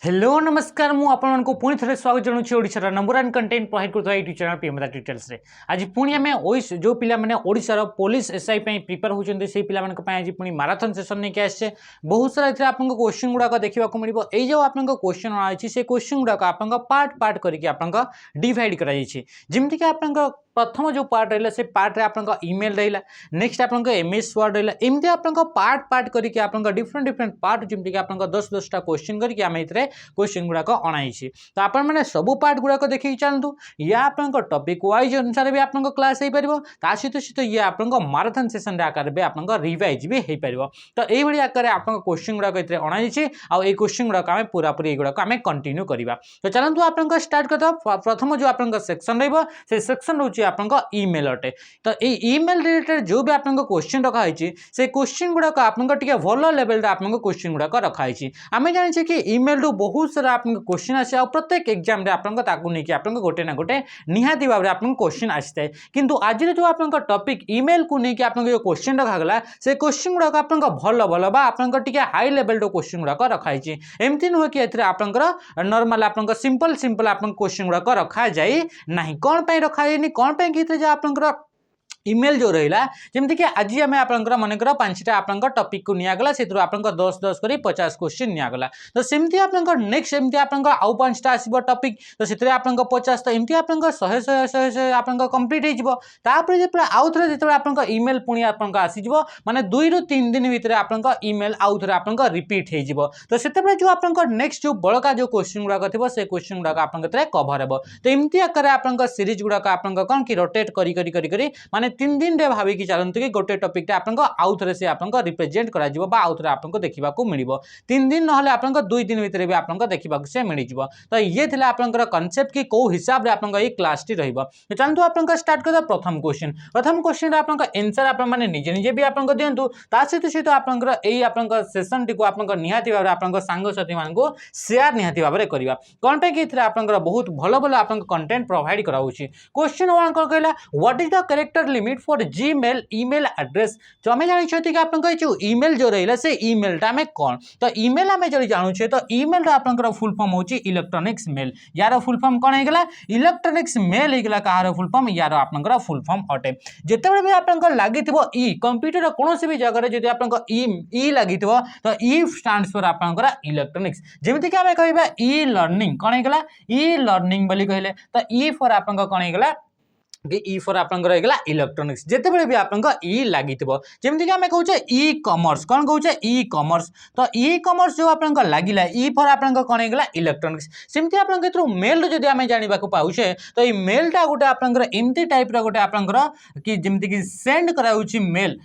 Hello नमस्कार मु आपन को पुणी थे स्वागत जनाऊँ ओडिशार नंबर वन कंटेंट प्रोवाइड करता यूट्यूब चैनल पीएमदा डिटेल्स रे आज पुणी आम जो पिला माने ओडिशार पुलिस एसआई प्रिपेयर होती से पिला आज पुणी माराथन सेशन नहीं आसे बहुत सारा इतने आपको क्वेश्चन गुड़ाक देखा मिले ये जो आप क्वेश्चन आई से क्वेश्चन गुड़ाक आप पार्ट पार्ट करके डिवाइड करमती आप प्रथम जो पार्ट रहा से पार्ट रे आपन ईमेल रहा नेक्स्ट आपन एमएस वर्ड रहा एमती आप पार्ट पार्ट करके आप डिफरेंट डिफरेंट पार्ट जमीक आप 10-10टा क्वेश्चन करके आम ये क्वेश्चन गुड़ाक अणाई तो आपण मैंने सब पार्ट गुड़ाक देखिए चलतु या आप टॉपिक वाइज अनुसार भी आप क्लास हो पार सहित सहित ये आप माराथन सेशन आकार भी आप रिवाइज भी हो पार तो यही आकार आप क्वेश्चन गुड़ाक ये अणाई आई क्वेश्चन गुड़ाक आम पूरा पूरी गुड़ाक आम कंटिन्यू करवा तो चलतु आप स्टार्ट करते प्रथम जो आप सेक्शन रेक्शन रोचे आपन ईमेल अटे तो ये ईमेल रिलेटेड जो भी आपन क्वेश्चन रखाई से क्वेश्चन गुड़ाक आपन भल लेवल आप क्वेश्चन गुड़ाक रखाई आम जाने कि ईमेल रू बहुत सारा आप क्वेश्चन आसे आ प्रत्येक एग्जाम आप गोटे ना गोटे निहाती भाव में क्वेश्चन आसी है किंतु आज जो आप टॉपिक ईमेल को लेकिन आप जो क्वेश्चन रखागला से क्वेश्चन गुड़ाक आप भल भल आप हाई लेवल क्वेश्चन गुड़ाक रखाई एमती नुहे कि आप नॉर्मल आप सिंपल सिंपल आप क्वेश्चन गुड़ाक रखा जाए ना कौन रखा जाए कौन जो आप ईमेल जो रहा जमीक कि आज आम आप मनकर 5टा आप टॉपिक को निगला से आप 10-10 कर 50 क्वेश्चन निगला तो सेमती आप नेक्स्ट एमती आप आउ 5टा आसो टॉपिक तो से आप 50 तो एमती आप 100 आप कंप्लीट होपर जो आउ थे जो आप ईमेल पुणी आप आसीज माने 2 ରୁ 3 दिन भितर आप ईमेल आउ थे आप रिपीट हो तो से जो आप नेक्स्ट जो बड़का जो क्वेश्चन गुड़ाक थी से क्वेश्चन गुड़ाक आप कभर हो तो एमती आकार आप सीरीज गुड़ाक आप कौन कि रोटेट करी माने 3 दिन रे भाविकी चलते कि गोटे टॉपिक आउ थे से रिप्रेजेंट करा आउ थे आपको देखा मिल 3 दिन ना आप 2 दिन भितर भी आपको देखा से मिल तो ये थे आप कनसेप्ट कि कौ हिसाब से आप क्लास टी रही तो चलते आप स्टार्ट कर प्रथम क्वेश्चन आप एनसर आप निजे निजे भी आप दिंतु सहित सहित आप सेसन टी आप निहाती भाव आप सांगसाथी मान सेयार निहाती भाव में करवा कौन पे आप बहुत भल भल आप कंटेंट प्रोवाइड कराऊँगी क्वेश्चन 1 कौन कहला what is the character limit for Gmail email address जो आम जानी कि आप जो ईमेल जो रहा से ईमेलटा आम कौन तो ईमेल आम जो जानूचे तो ईमेल आप फुल फॉर्म हो इलेक्ट्रॉनिक्स मेल यार फुल फॉर्म कौन होगा इलेक्ट्रॉनिक्स मेल होगा कहार फुल फॉर्म यार आप फुल फॉर्म अटे जिते भी आप लगी ई कंप्यूटर कौन भी जगह जो आप ई लगी तो ई स्टैंड्स फॉर आप इलेक्ट्रॉनिक्स जमीक आम कह ई लर्निंग कौन होगा ई लर्निंग बोली कहले तो ई फॉर आप कौन होगा ई फॉर आपंकर इलेक्ट्रॉनिक्स जिते भी आप ई लगी जमीक आम कहे ई कॉमर्स कौन कहे ई कॉमर्स तो ई कॉमर्स जो आप लगे ई फॉर आप कौन होगा इलेक्ट्रॉनिक्स सेमती आप मेल जो आम जानवा पाऊे तो ये मेलटा गोटे आपंकर एमती टाइप गोटे आपंकर कि जमीक कि सेंड कराऊँच मेल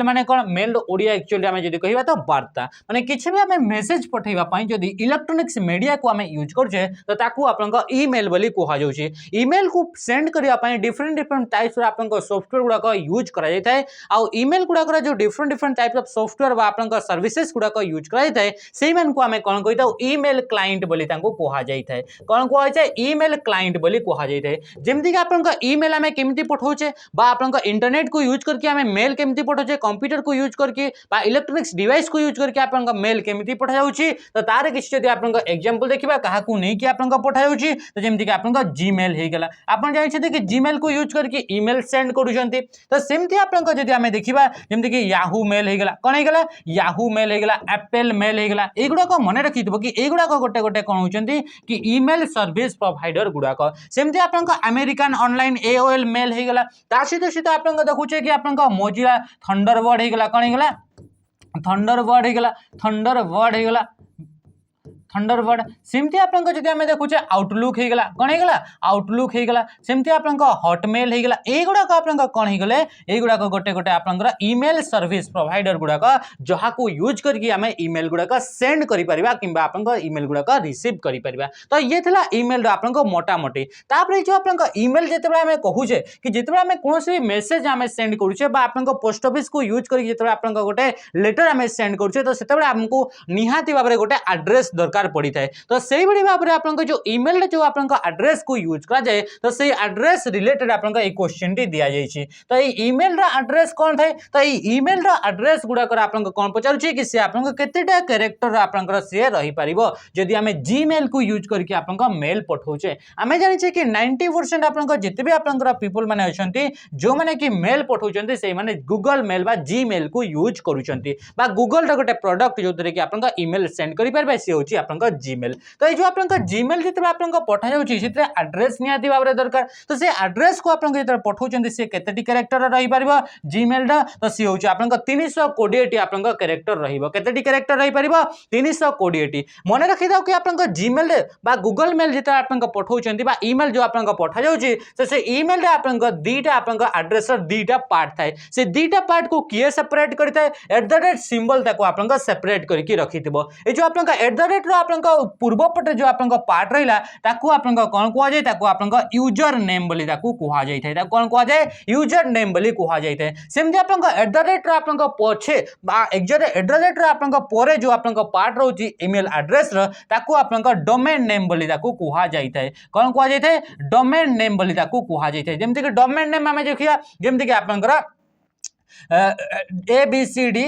माने कौन मेल ओडिया एक्चुअली आम जो कह तो वार्ता माने किसी भी आम मेसेज पठेवाई जब इलेक्ट्रॉनिक्स मीडिया को आम यूज करछे तो ताकू आप ईमेल बोली कहुचे ईमेल को सेंड करने डिफरेंट डिफरेंट टाइप्स आप सॉफ्टवेयर गुड़ाक यूज करा आउ ईमेल गुड़ाक जो different different types of software आप सर्विसेज गुड़ाक यूज करा से आम कौन कही था ईमेल क्लाइंट बोली कहुई कौन कहुए ईमेल क्लाइंट बोली कहुई जमीक आप ईमेल आम केमती पठाऊे आप इंटरनेट को यूज करके आम मेल केमती पठाऊे कंप्यूटर को यूज करके इलेक्ट्रॉनिक्स डिवाइस को यूज करके आप मेल केमती पठा जाऊँगी तो तार किसी जब आप एग्जांपल देखा क्या नहीं आप पठा जाऊँगी तो जमीक आप जीमेल होगा आप जानते कि जीमेल को यूज करके ईमेल सेंड करुँच तो सेमती आप आम देखा जमीक याहू मेल होगा कौन होगा याहू मेल होगा एप्पल मेल होगा युड़ाक मन रखी कि युड़ाक गोटे गोटे कौन होती कि ईमेल सर्विस प्रोवाइडर गुड़ाक सेमती आप अमेरिकन ऑनलाइन AOL मेल होगा सहित सहित आप देखुचे कि आप मोजिला थंडरबर्ड होगा कौन होगा थंडरबर्ड होगा थंडरबर्ड सेमती आप आम देखुचे आउटलुक होगा कौन होगा आउटलुक होगा सेमती आप हॉटमेल होगा युड़ाक आप कौन होगले युड़ाक गोटे गोटे आप ईमेल सर्विस प्रोवाइडर गुड़ाक जहाँ को यूज करके आम ईमेल गुड़ाक सेंड कर आप ईमेल गुड़ाक रिसीव कर तो ये थी ईमेल आप मोटामोटी तापर जो आप ईमेल जिते आम कहूचे कि जिते आम कौन भी मेसेज आम सेंड करुचे आप पोस्ट ऑफिस को यूज करके आप गोटे लेटर आम सेंड करुचे तो से आमको निहाती भाव में गोटे एड्रेस दरकार दरकार पड़ी थाए तो से भाई भाव में आपन जो ईमेल जो आपन एड्रेस को यूज करा जाए तो से एड्रेस रिलेटेड आपन ए क्वेश्चन टी दिया जाइए तो ये ईमेल एड्रेस कौन थाए तो ये ईमेल एड्रेस गुड़ाकर आपन कौन पचारुछि कि से आपन केतेटा कैरेक्टर आपन से रही पारिबो जदि आमे जीमेल को यूज करके आपन मेल पठाउछे आमे जानिछे कि 90% आपन जिते भी आपन पीपल माने अछंती जो माने कि मेल पठाउछंती से माने गूगल मेल बा जीमेल को यूज करूछंती बा गूगल रा गोटे प्रोडक्ट जो कि आपन ईमेल सेंड करि परबे से होछि आपन जीमेल तो ये जो आपन जीमेल जिते आपन पठा जाउछि सेते एड्रेस नियाती भाबरे दरकार तो से एड्रेस को आपन जिते पठाउछंती से केतेटी कैरेक्टर रही पारिबो जीमेल रा तो से होछि आपन 320 टी आपन कैरेक्टर रहिबो केतेटी कैरेक्टर रही पारिबो 320 टी मने रखि दाओ कि आपन जीमेल बा गूगल मेल जिते आपन पठाउछंती बा ईमेल जो आपन पठा जाउछि से ईमेल रे आपन दीटा आपन एड्रेस दीटा पार्ट थाए से दीटा पार्ट को किए सेपरेट करता है सिंबल ताको आपन सेपरेट करके रखिथिबो ए जो आपन @ रो आपन पूर्व पटे जो आपन पार्ट रहिला ताको आपन कोन कोआ जाय ताको आपन यूजर नेम बोली ताको कोहा जाय थाए ताको कोन कोआ जाय यूजर नेम बोली कोहा जाय थाए सेमति आपन @ रो आपन पछे बा @ रो आपन परे जो आपन पार्ट रहउची ईमेल एड्रेस रो ताको आपन डोमेन नेम बोली ताको कोहा जाय थाए कोन कोहा जाय थाए डोमेन नेम बोली ताको कोहा जाय थाए जेमति कि डोमेन नेम आमे देखिया जेमति कि आपन abcd@gmail.com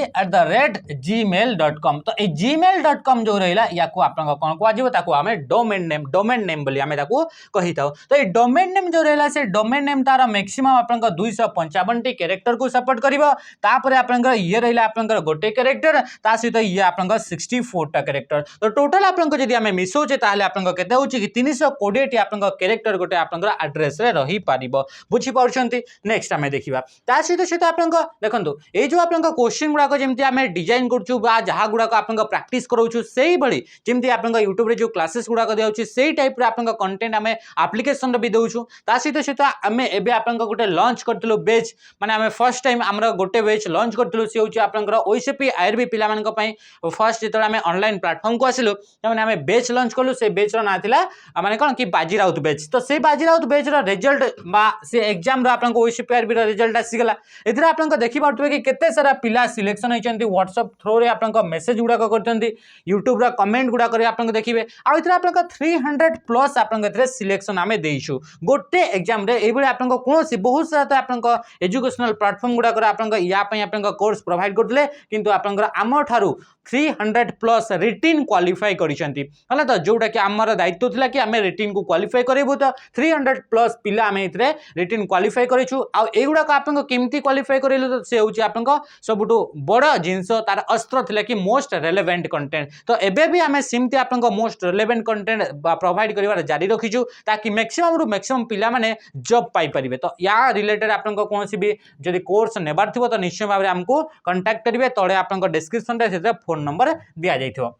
तो gmail.com जो रहिला या को आपन कोन को आजिबो ताको हमें डोमेन नेम बोली हमें ताको कहि थाओ तो ये डोमेन नेम जो रहिला से डोमेन नेम तार मैक्सिमम आपन 255 टी कैरेक्टर को सपोर्ट करिवो तापर आपन ये रहिला आपन गोटे कैरेक्टर ता सहित ये आपन 64 टा कैरेक्टर तो टोटल आपन जदी हमें मिसोचे ताले आपन केते होची कि 320 टी आपन कैरेक्टर गोटे आपन एड्रेस रे रही पारिबो बुझी पाउछंती नेक्स्ट हमें देखिबा ता सहित आपन देखो ये जो आप क्वेश्चन गुड़ाक जमी आम डिजाइन करा जहाँ गुड़ाक आप प्राक्ट करोचु से भाई जमी आप यूट्यूब जो क्लासेस गुड़ाक दिखाई से टाइप आप कंटेंट आम आप्लिकेशन भी देचु सहित सहित आम एवं आप गोटे लंच करूँ बेच माने आम फर्स्ट टाइम आम गोटे बेच लंच करूँ सी हूँ आप ओसीपी आईआरबी पाई फर्स्ट जो आम ऑनलाइन प्लाटफॉर्म को आसिलु तमें आम बेच लंच कलु से बेच ना माने कौन कि बाजीराउत बेच तो से बाजीराउत बेच रिजल्ट से एग्जाम ओसीपी आईआरबी रिजल्ट आसीगला ए देखी पार्थे कि केते सारा पिला सिलेक्शन होती व्हाट्सएप थ्रो रे आपन मेसेज गुड़ाक करते यूट्यूब रा कमेंट गुड़ाक आपन देखिए आउ 300 प्लस आपन सिलेक्शन आम देइछु गोटे एग्जाम रे एबले आपन कौन बहुत सारा तो आपन एजुकेशनल प्लेटफॉर्म गुड़ाक आपन या पई आपन कोर्स प्रोवाइड करते किंतु आपन आम ठारू 300 प्लस रिटिन क्वालिफाई करिसेंती हला तो जोटा कि आमर दायित्व थिला कि आमे रिटिन को क्वालिफाई करेबो तो 300 प्लस पिला आमे इतरे रिटिन क्वालिफाई करिछु आ एगुडा को आपन केमती क्वालिफाई करेलो तो से होची आपन सबुटो बड़ जिंस तार अस्त्र थिला कि मोस्ट रेलेवेंट कंटेंट तो एबे भी आमे सिमती आपन मोस्ट रेलेवेंट कंटेंट प्रोवाइड करिवार जारी रखिछु ताकि मैक्सिमम रु मैक्सिमम पिला माने जॉब पाई परिबे तो या रिलेटेड आपन कोनसी भी जदी कोर्स नेबार थिबो तो निश्चय भाबरे हमको कांटेक्ट करिवे तळे आपन डिस्क्रिप्शन रे से फोन नंबर दिया जाइथिबो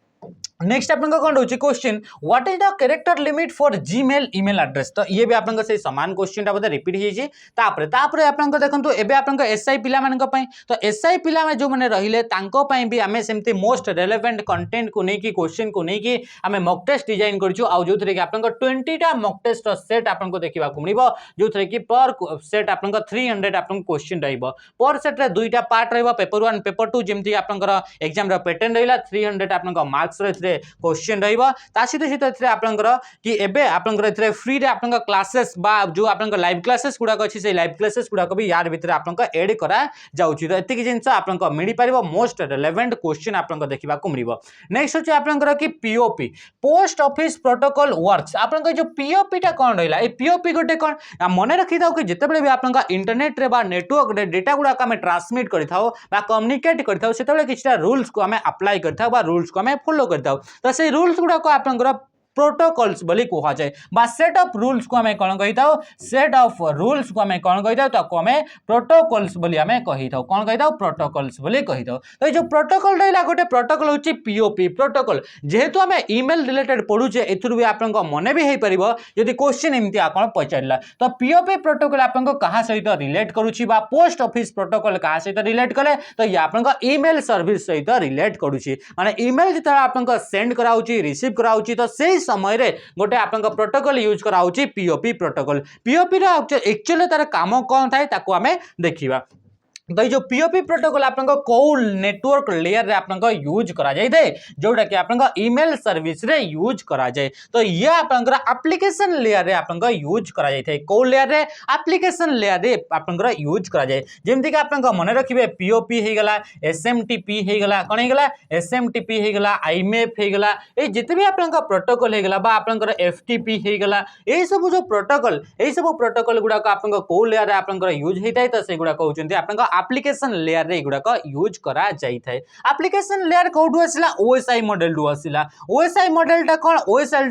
नेक्स्ट आपन कौन रोचे question what is the character limit for Gmail email address तो ये भी आपन से समान क्वेश्चन टा बोधे रिपीट होई तापरे आपन देखंतु एबे आपन एसआई पिला मानक पई तो एसआई पिला में जो माने रहिले तांको पई भी हमें सेमती मोस्ट रेलेवेंट कंटेंट को नेकी क्वेश्चन को नेकी हमें मॉक टेस्ट डिजाइन करछु आ जो थरे कि आपन 20 टा मॉक टेस्ट सेट आपन को देखिबा को मिलिबो जो थरे कि पर सेट आपन 300 आपन क्वेश्चन रहइबो पर सेट रे दुईटा पार्ट रहइबो पेपर 1 पेपर 2 जेमती आपन एग्जाम रा पैटर्न रहिला 300 आपन मार्क्स रे क्वेश्चन रहिबो ता सहित सहित आपनकर कि एबे आपनकर एथरे फ्री रे आपनकर क्लासेस बा जो आपनकर लाइव क्लासेस गुडाक अछि से लाइव क्लासेस गुडाक भी यार भितर आपनकर ऐड करा जाउछि तो एतिक जिंस आपनकर मिली परिबो मोस्ट रेलेवेंट क्वेश्चन आपनकर देखिबा को मिलिबो नेक्स्ट होछि आपनकर कि POP post office protocol works आपनकर जो पीओपी टा कोन रहिला ए पीओपी गोटे कोन मने रखि दाओ कि जेतेबेले भी आपनकर इंटरनेट रे बा नेटवर्क रे डेटा गुडाक हम ट्रांसमिट करिथाओ बा कम्युनिकेट करिथाओ सेतेबेले किछटा रूल्स को हम अप्लाई करिथाओ बा रूल्स को हम फॉलो करिथाओ तो से रूल्स गुड़ा को आपनकर प्रोटोकॉल्स बोली कहा जाए बा सेट ऑफ रूल्स को हमें कौन कही था सेट ऑफ रूल्स को हमें कौन कही था तो हमें प्रोटोकॉल्स बोली हमें कही था कौन कही था प्रोटोकॉल्स बोली कही था तो ये जो प्रोटोकॉल रहा गोटे प्रोटोकॉल होची पीओपी प्रोटोकॉल जेहेतु हमें ईमेल रिलेटेड पढ़ुचे एथुरु भी आपन मने भी हेई परिबो यदि क्वेश्चन एमती आपन पचारला तो पीओपी प्रोटोकॉल आपन कहा सहित रिलेट करूची बा पोस्ट ऑफिस प्रोटोकॉल कहा सहित रिलेट करे तो ये आपन ईमेल सर्विस सहित रिलेट करूची माने ईमेल जिता आपन सेंड कराउची रिसीव कराउची तो से समय रे गोटे आपन प्रोटोकॉल यूज कराउची पीओपी प्रोटोकॉल पीओपी रो एक्चुअली तार काम कोन थाए ताको हमें देखिबा तो ये जो पीओपी प्रोटोकॉल आपन को नेटवर्क लेयर रे आपन को यूज करा जाय थे जोटा कि आपन को ईमेल सर्विस रे यूज करा जाय तो ये आपन को एप्लीकेशन लेयर रे आपन को यूज करा जाय थे को लेयर रे एप्लीकेशन लेयर रे आपन को यूज करा जाय जेमति कि आपन को मन रखिबे पीओपी हे गला एसएमटीपी हे गला कोन हे गला एसएमटीपी हे गला आईएमएफ हे गला ए जते भी आपन को प्रोटोकॉल हे गला बा आपन को एफटीपी हे गला ए सब जो प्रोटोकॉल गुडा को आपन को लेयर रे आपन को यूज हेताय तो से गुडा कहउचंती आपन को एप्लीकेशन लेयर रे गुडा को यूज करा जाई थाए एप्लीकेशन लेयर कोडु आसिला ओएसआई मॉडल रु आसिला ओएसआई मॉडल टा कोन ओएसआई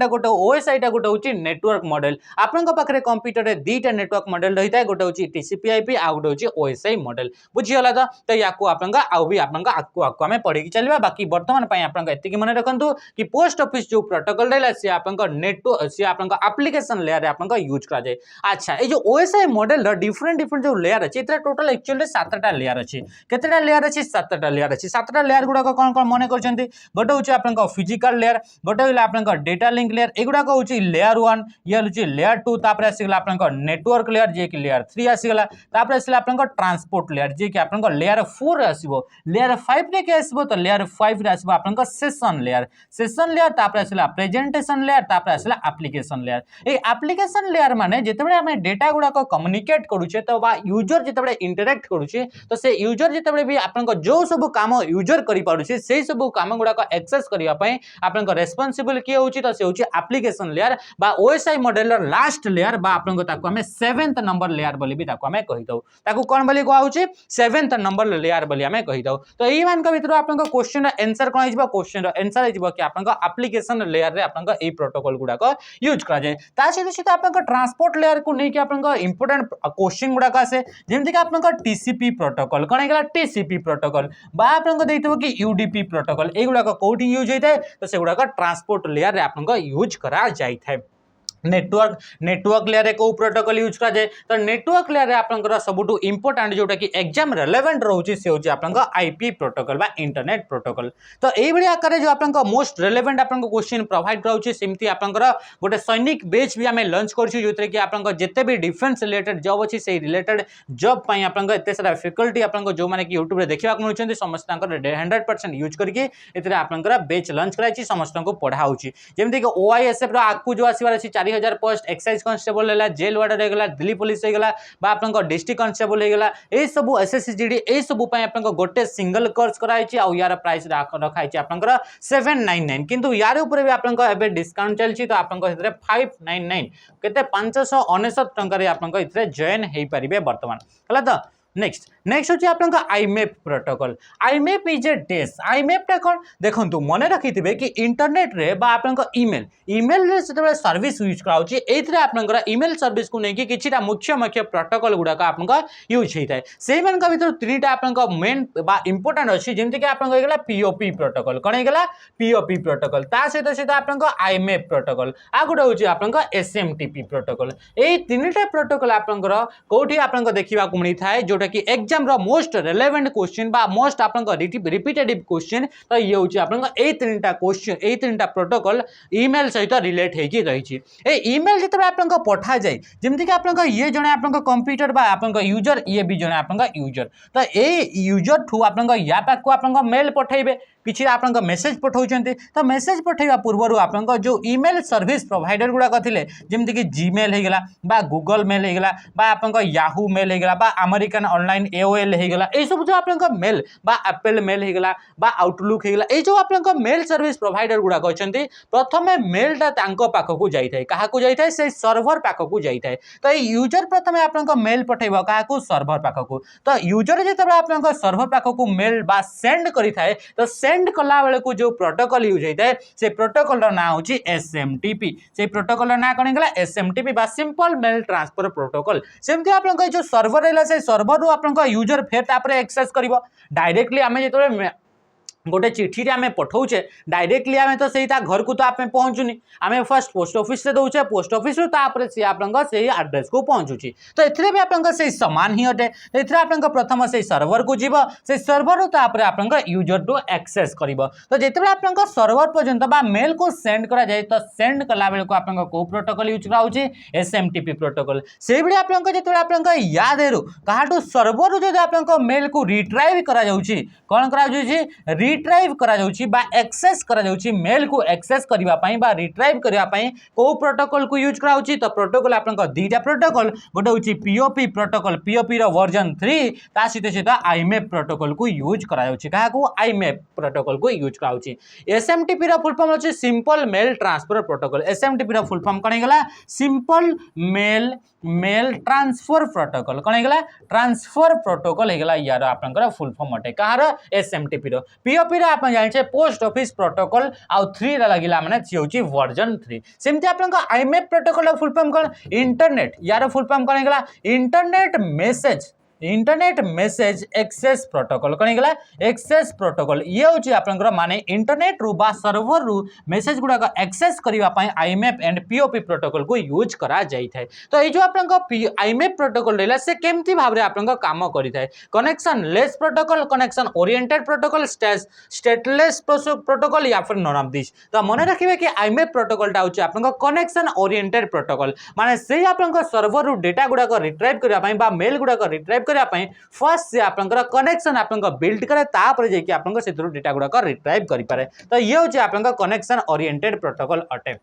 टा गोटे होची नेटवर्क मॉडल आपन को पाखरे कंप्यूटर रे दीटा नेटवर्क मॉडल रही थाए गोटे होची टीसीपी/आईपी आ गोटे होची ओएसआई मॉडल बुझी होला तो याकू आपन का आउ भी आपन का आकू हमें पढ़ी की चलबा बाकी वर्तमान पई आपन का एति की मन रखंतु कि पोस्ट ऑफिस जो प्रोटोकॉल रहला से आपन का नेटवर्क से आपन का एप्लीकेशन लेयर रे आपन का यूज करा जाय अच्छा ए जो ओएसआई मॉडल रो डिफरेंट जो लेयर अछि एतरा टोटल एक्चुअली 7टा लेयर अछि केतेटा लेयर अछि 7टा लेयर अछि 7टा लेयर गुडा को कोन कोन मने करछंती गोटे होची आपन का फिजिकल लेयर गोटे होला आपन का डेटा लिंक लेयर एगुडा को होची लेयर 1 ये होची लेयर 2 तापर आसीगला आपन का नेटवर्क लेयर जे कि लेयर 3 आसीगला तापर आसीला आपन का ट्रांसपोर्ट लेयर जे कि आपन का लेयर 4 आसीबो लेयर 5 रे के आसीबो तो लेयर 5 रे आसीबो आपन का सेशन लेयर तापर आसीला प्रेजेंटेशन लेयर तापर आसीला एप्लीकेशन लेयर ए एप्लीकेशन लेयर माने जेतेबे हमें डेटा गुडा को कम्युनिकेट करूचे तो बा यूजर जेतेबे इंटरैक्ट करूचे तो से यूजर जेतेबे भी आपन को जो सब काम यूजर करि पारुचे से सब काम गुडा को एक्सेस करिया पई आपन को रिस्पांसिबल के होची तो से होची एप्लीकेशन लेयर बा ओएसआई मॉडल र लास्ट लेयर बा आपन को ताको हमें 7th नंबर लेयर बोली भी ताको हमें कहि दउ ताको कोन बोली को आउची 7th नंबर लेयर बोली हमें कहि दउ तो एई मान के भीतर आपन को क्वेश्चन र आंसर कोन हिजबा क्वेश्चन र आंसर हिजबा कि आपन को एप्लीकेशन लेयर रे आपन को ए प्रोटोकॉल गुडा को यूज करा जाय ता सहित आपन को ट्रांसपोर्ट लेयर को नै कि आपन को इंपोर्टेंट क्वेश्चन गुडा का से जेमति कि आपन को टीसीपी प्रोटोकॉल कोन हेगला टीसीपी प्रोटोकॉल बा आपन को देइतबो कि यूडीपी प्रोटोकॉल एगुडा को कोडिंग यूज होइतै तो सेगुडा को ट्रांसपोर्ट लेयर रे आपन को यूज करा जाय थाए नेटवर्क लेयर को प्रोटोकॉल यूज करा जाए तो नेटवर्क लेयर आपन सबुठु इंपोर्टेंट जोटा कि एग्जाम रेलेवेंट रहउची से होची आपन आईपी प्रोटोकॉल बा इंटरनेट प्रोटोकॉल तो एई बडी आकार जो आपन मोस्ट रेलेवेंट आपन क्वेश्चन प्रोवाइड कराउची सेमती आपन गोटे सैनिक बेच भी हमें लॉन्च करछु जोतरे कि आपन जते भी डिफेंस रिलेटेड जॉब अछि से रिलेटेड जॉब पई आपन एते सारा फैकल्टी आपन जो माने कि यूट्यूब रे देखिबा को मिलुचंती समस्त 100% यूज करके एतरे आपन बेच लॉन्च कराइची समस्त को पढाउची जेमती कि ओआईएसएफ रो आकु जो आसीबार अछि 4000 पोस्ट एक्साइज कांस्टेबल हैला जेल वार्डर हे गला दिल्ली पुलिस हे गला बा आपन को डिस्ट्रिक्ट कांस्टेबल हे गला ए सब एसएससीजीडी ए सब पय आपन को गोटे सिंगल कोर्स कराइची आ यार प्राइस रखाइची आपन 799 किंतु यार ऊपर भी आपन को एबे डिस्काउंट चलची तो आपन को इतरे 599 केते 599 टंका रे आपन को इतरे जॉइन हेई परिबे वर्तमान हला तो नेक्स्ट होची आपन का IMF protocol IMF is a डेस आईएमएफ टा कोन देखंतु मने रखिथिबे कि इंटरनेट रे बा आपन का ईमेल रे सेते सर्विस यूज कराउची एथरे आपन का ईमेल सर्विस को नै कि किछिटा मुख्य प्रोटोकॉल गुडा का आपन का यूज हेइताय से मन का भीतर तीनटा आपन का मेन बा इंपोर्टेंट अछि जेमति कि आपन हेगला पीओपी प्रोटोकॉल कोन हेगला पीओपी प्रोटोकॉल ता सहित आपन का आईएमएफ प्रोटोकॉल आ गुडा होची आपन का एसएमटीपी प्रोटोकॉल ए तीनटा प्रोटोकॉल आपन कोठी आपन को देखिबा को मिली थाए जोटा कि एग्जाम रो मोस्ट रेलेवेंट क्वेश्चन बा मोस्ट आपन को रिपीटेटिव क्वेश्चन तो ये होची आपन को ए तीनटा क्वेश्चन ए तीनटा प्रोटोकॉल ईमेल सहित रिलेट हे की रही छी ए ईमेल जते आपन को पठा जाय जेमति कि आपन को ये जने आपन को कंप्यूटर बा आपन को यूजर ये भी जने आपन को यूजर तो ए यूजर थ्रू आपन को या पाक को आपन को मेल पठाइबे किछि आपन को मेसेज पठाउचंती तो मेसेज पठाइबा पूर्वरु आपन को जो ईमेल सर्विस प्रोवाइडर गुडा कथिले जेमति कि जीमेल हे गेला बा गूगल मेल हे गेला बा आपन को याहू मेल हे गेला बा अमेरिकन ऑनलाइन एओएल हे गेला ए सब जो आपन को मेल बा एप्पल मेल हे गेला बा आउटलुक हे गेला ए जो आपन को मेल सर्विस प्रोवाइडर गुडा कहचंती प्रथमे मेल ता तांको पाखो को जाई थाए काहा को जाई थाए से सर्वर पाखो को जाई थाए तो ए यूजर प्रथमे आपन को मेल पठाइबो काहा को सर्वर पाखो को तो यूजर जेतबे आपन को सर्वर पाखो को मेल बा सेंड करि थाए तो सेंड कला बेले को जो प्रोटोकॉल यूज होता है से प्रोटोकॉल रा नाम होची एसएमटीपी से प्रोटोकॉल रा नाम कोन गेला एसएमटीपी बा सिंपल मेल ट्रांसफर प्रोटोकॉल सेमति आपन को जो सर्वर हैला से सर्वर रो आपन को यूजर फेर तापर एक्सेस करबो डायरेक्टली हमें जेतबे गोटे चिठी आम पठाऊे डायरेक्टली आम तो सही घर को तो आप पहुँचुनी आम फर्स्ट पोस्ट ऑफिस से दौचे पोस्ट ऑफिस सी आप एड्रेस को पहुँचुची तो ये भी आप सामान ही अटे ये आप प्रथम से सर्वर को जीव से सर्वर तापर आप यूजर टू एक्सेस कर तो जिते आप सर्वर पर्यंत मेल को सेंड करा जाए तो सेंड कला बेल को आप प्रोटोकॉल यूज कराऊँच SMTP प्रोटोकॉल से भाई आप या देरु कहाटू सर्वर जो आप मेल को रिट्राइव करा कौन करा रिट्राइव करा बा एक्सेस करा मेल को एक्सेस करबा पई बा रिट्राइव करबा पई को प्रोटोकॉल को यूज कराउची तो प्रोटोकॉल आपन दीटा प्रोटोकॉल गोटे होची POP प्रोटोकॉल POP रो वर्जन 3 ता सहित IMAP प्रोटोकॉल को यूज कराउची कहा को IMAP प्रोटोकॉल को यूज कराउची SMTP रो फुल फॉर्म होची simple mail transfer protocol SMTP रो फुल फॉर्म कने गला सिंपल मेल ट्रांसफर प्रोटोकॉल कौन है ट्रांसफर प्रोटोकॉल है यार आपंकर फुल फॉर्म अटे कहार SMTP रो POP रो आप जानिछे पोस्ट ऑफिस प्रोटोकॉल आ 3 लगिला माने होची वर्जन 3 सेमति आपंकर IMAP प्रोटोकॉल फुल फॉर्म कौन इंटरनेट यार फुल फॉर्म कौन है इंटरनेट मेसेज एक्सेस प्रोटोकॉल कौन है एक्सेस प्रोटोकॉल ये हूँ आपंकर माने इंटरनेट रु बा सर्वर रु मेसेज गुड़ाक एक्सेस करने IMAP एंड POP प्रोटोकॉल को यूज करा जाई थाए तो ये जो आप IMAP प्रोटोकॉल रहा से केमती भाव में आप काम करें connection less protocol connection oriented protocol stateless protocol या फिर नॉन ऑफ दिस तो मन रखिए कि IMAP प्रोटोकॉलटा हूँ आप कनेक्शन ओरिएंटेड प्रोटोकॉल माने से आप सर्वर रु डेटा गुड़ाक रिट्राइव करने मेल गुड़ाक रिट्राइव फर्स्ट से आप कनेक्शन आप बिल्ड करे तापर जाकि आप डेटा गुड़ाक रिट्राइव करें तो ये हूँ आप कनेक्शन ओरिएंटेड प्रोटोकॉल अटे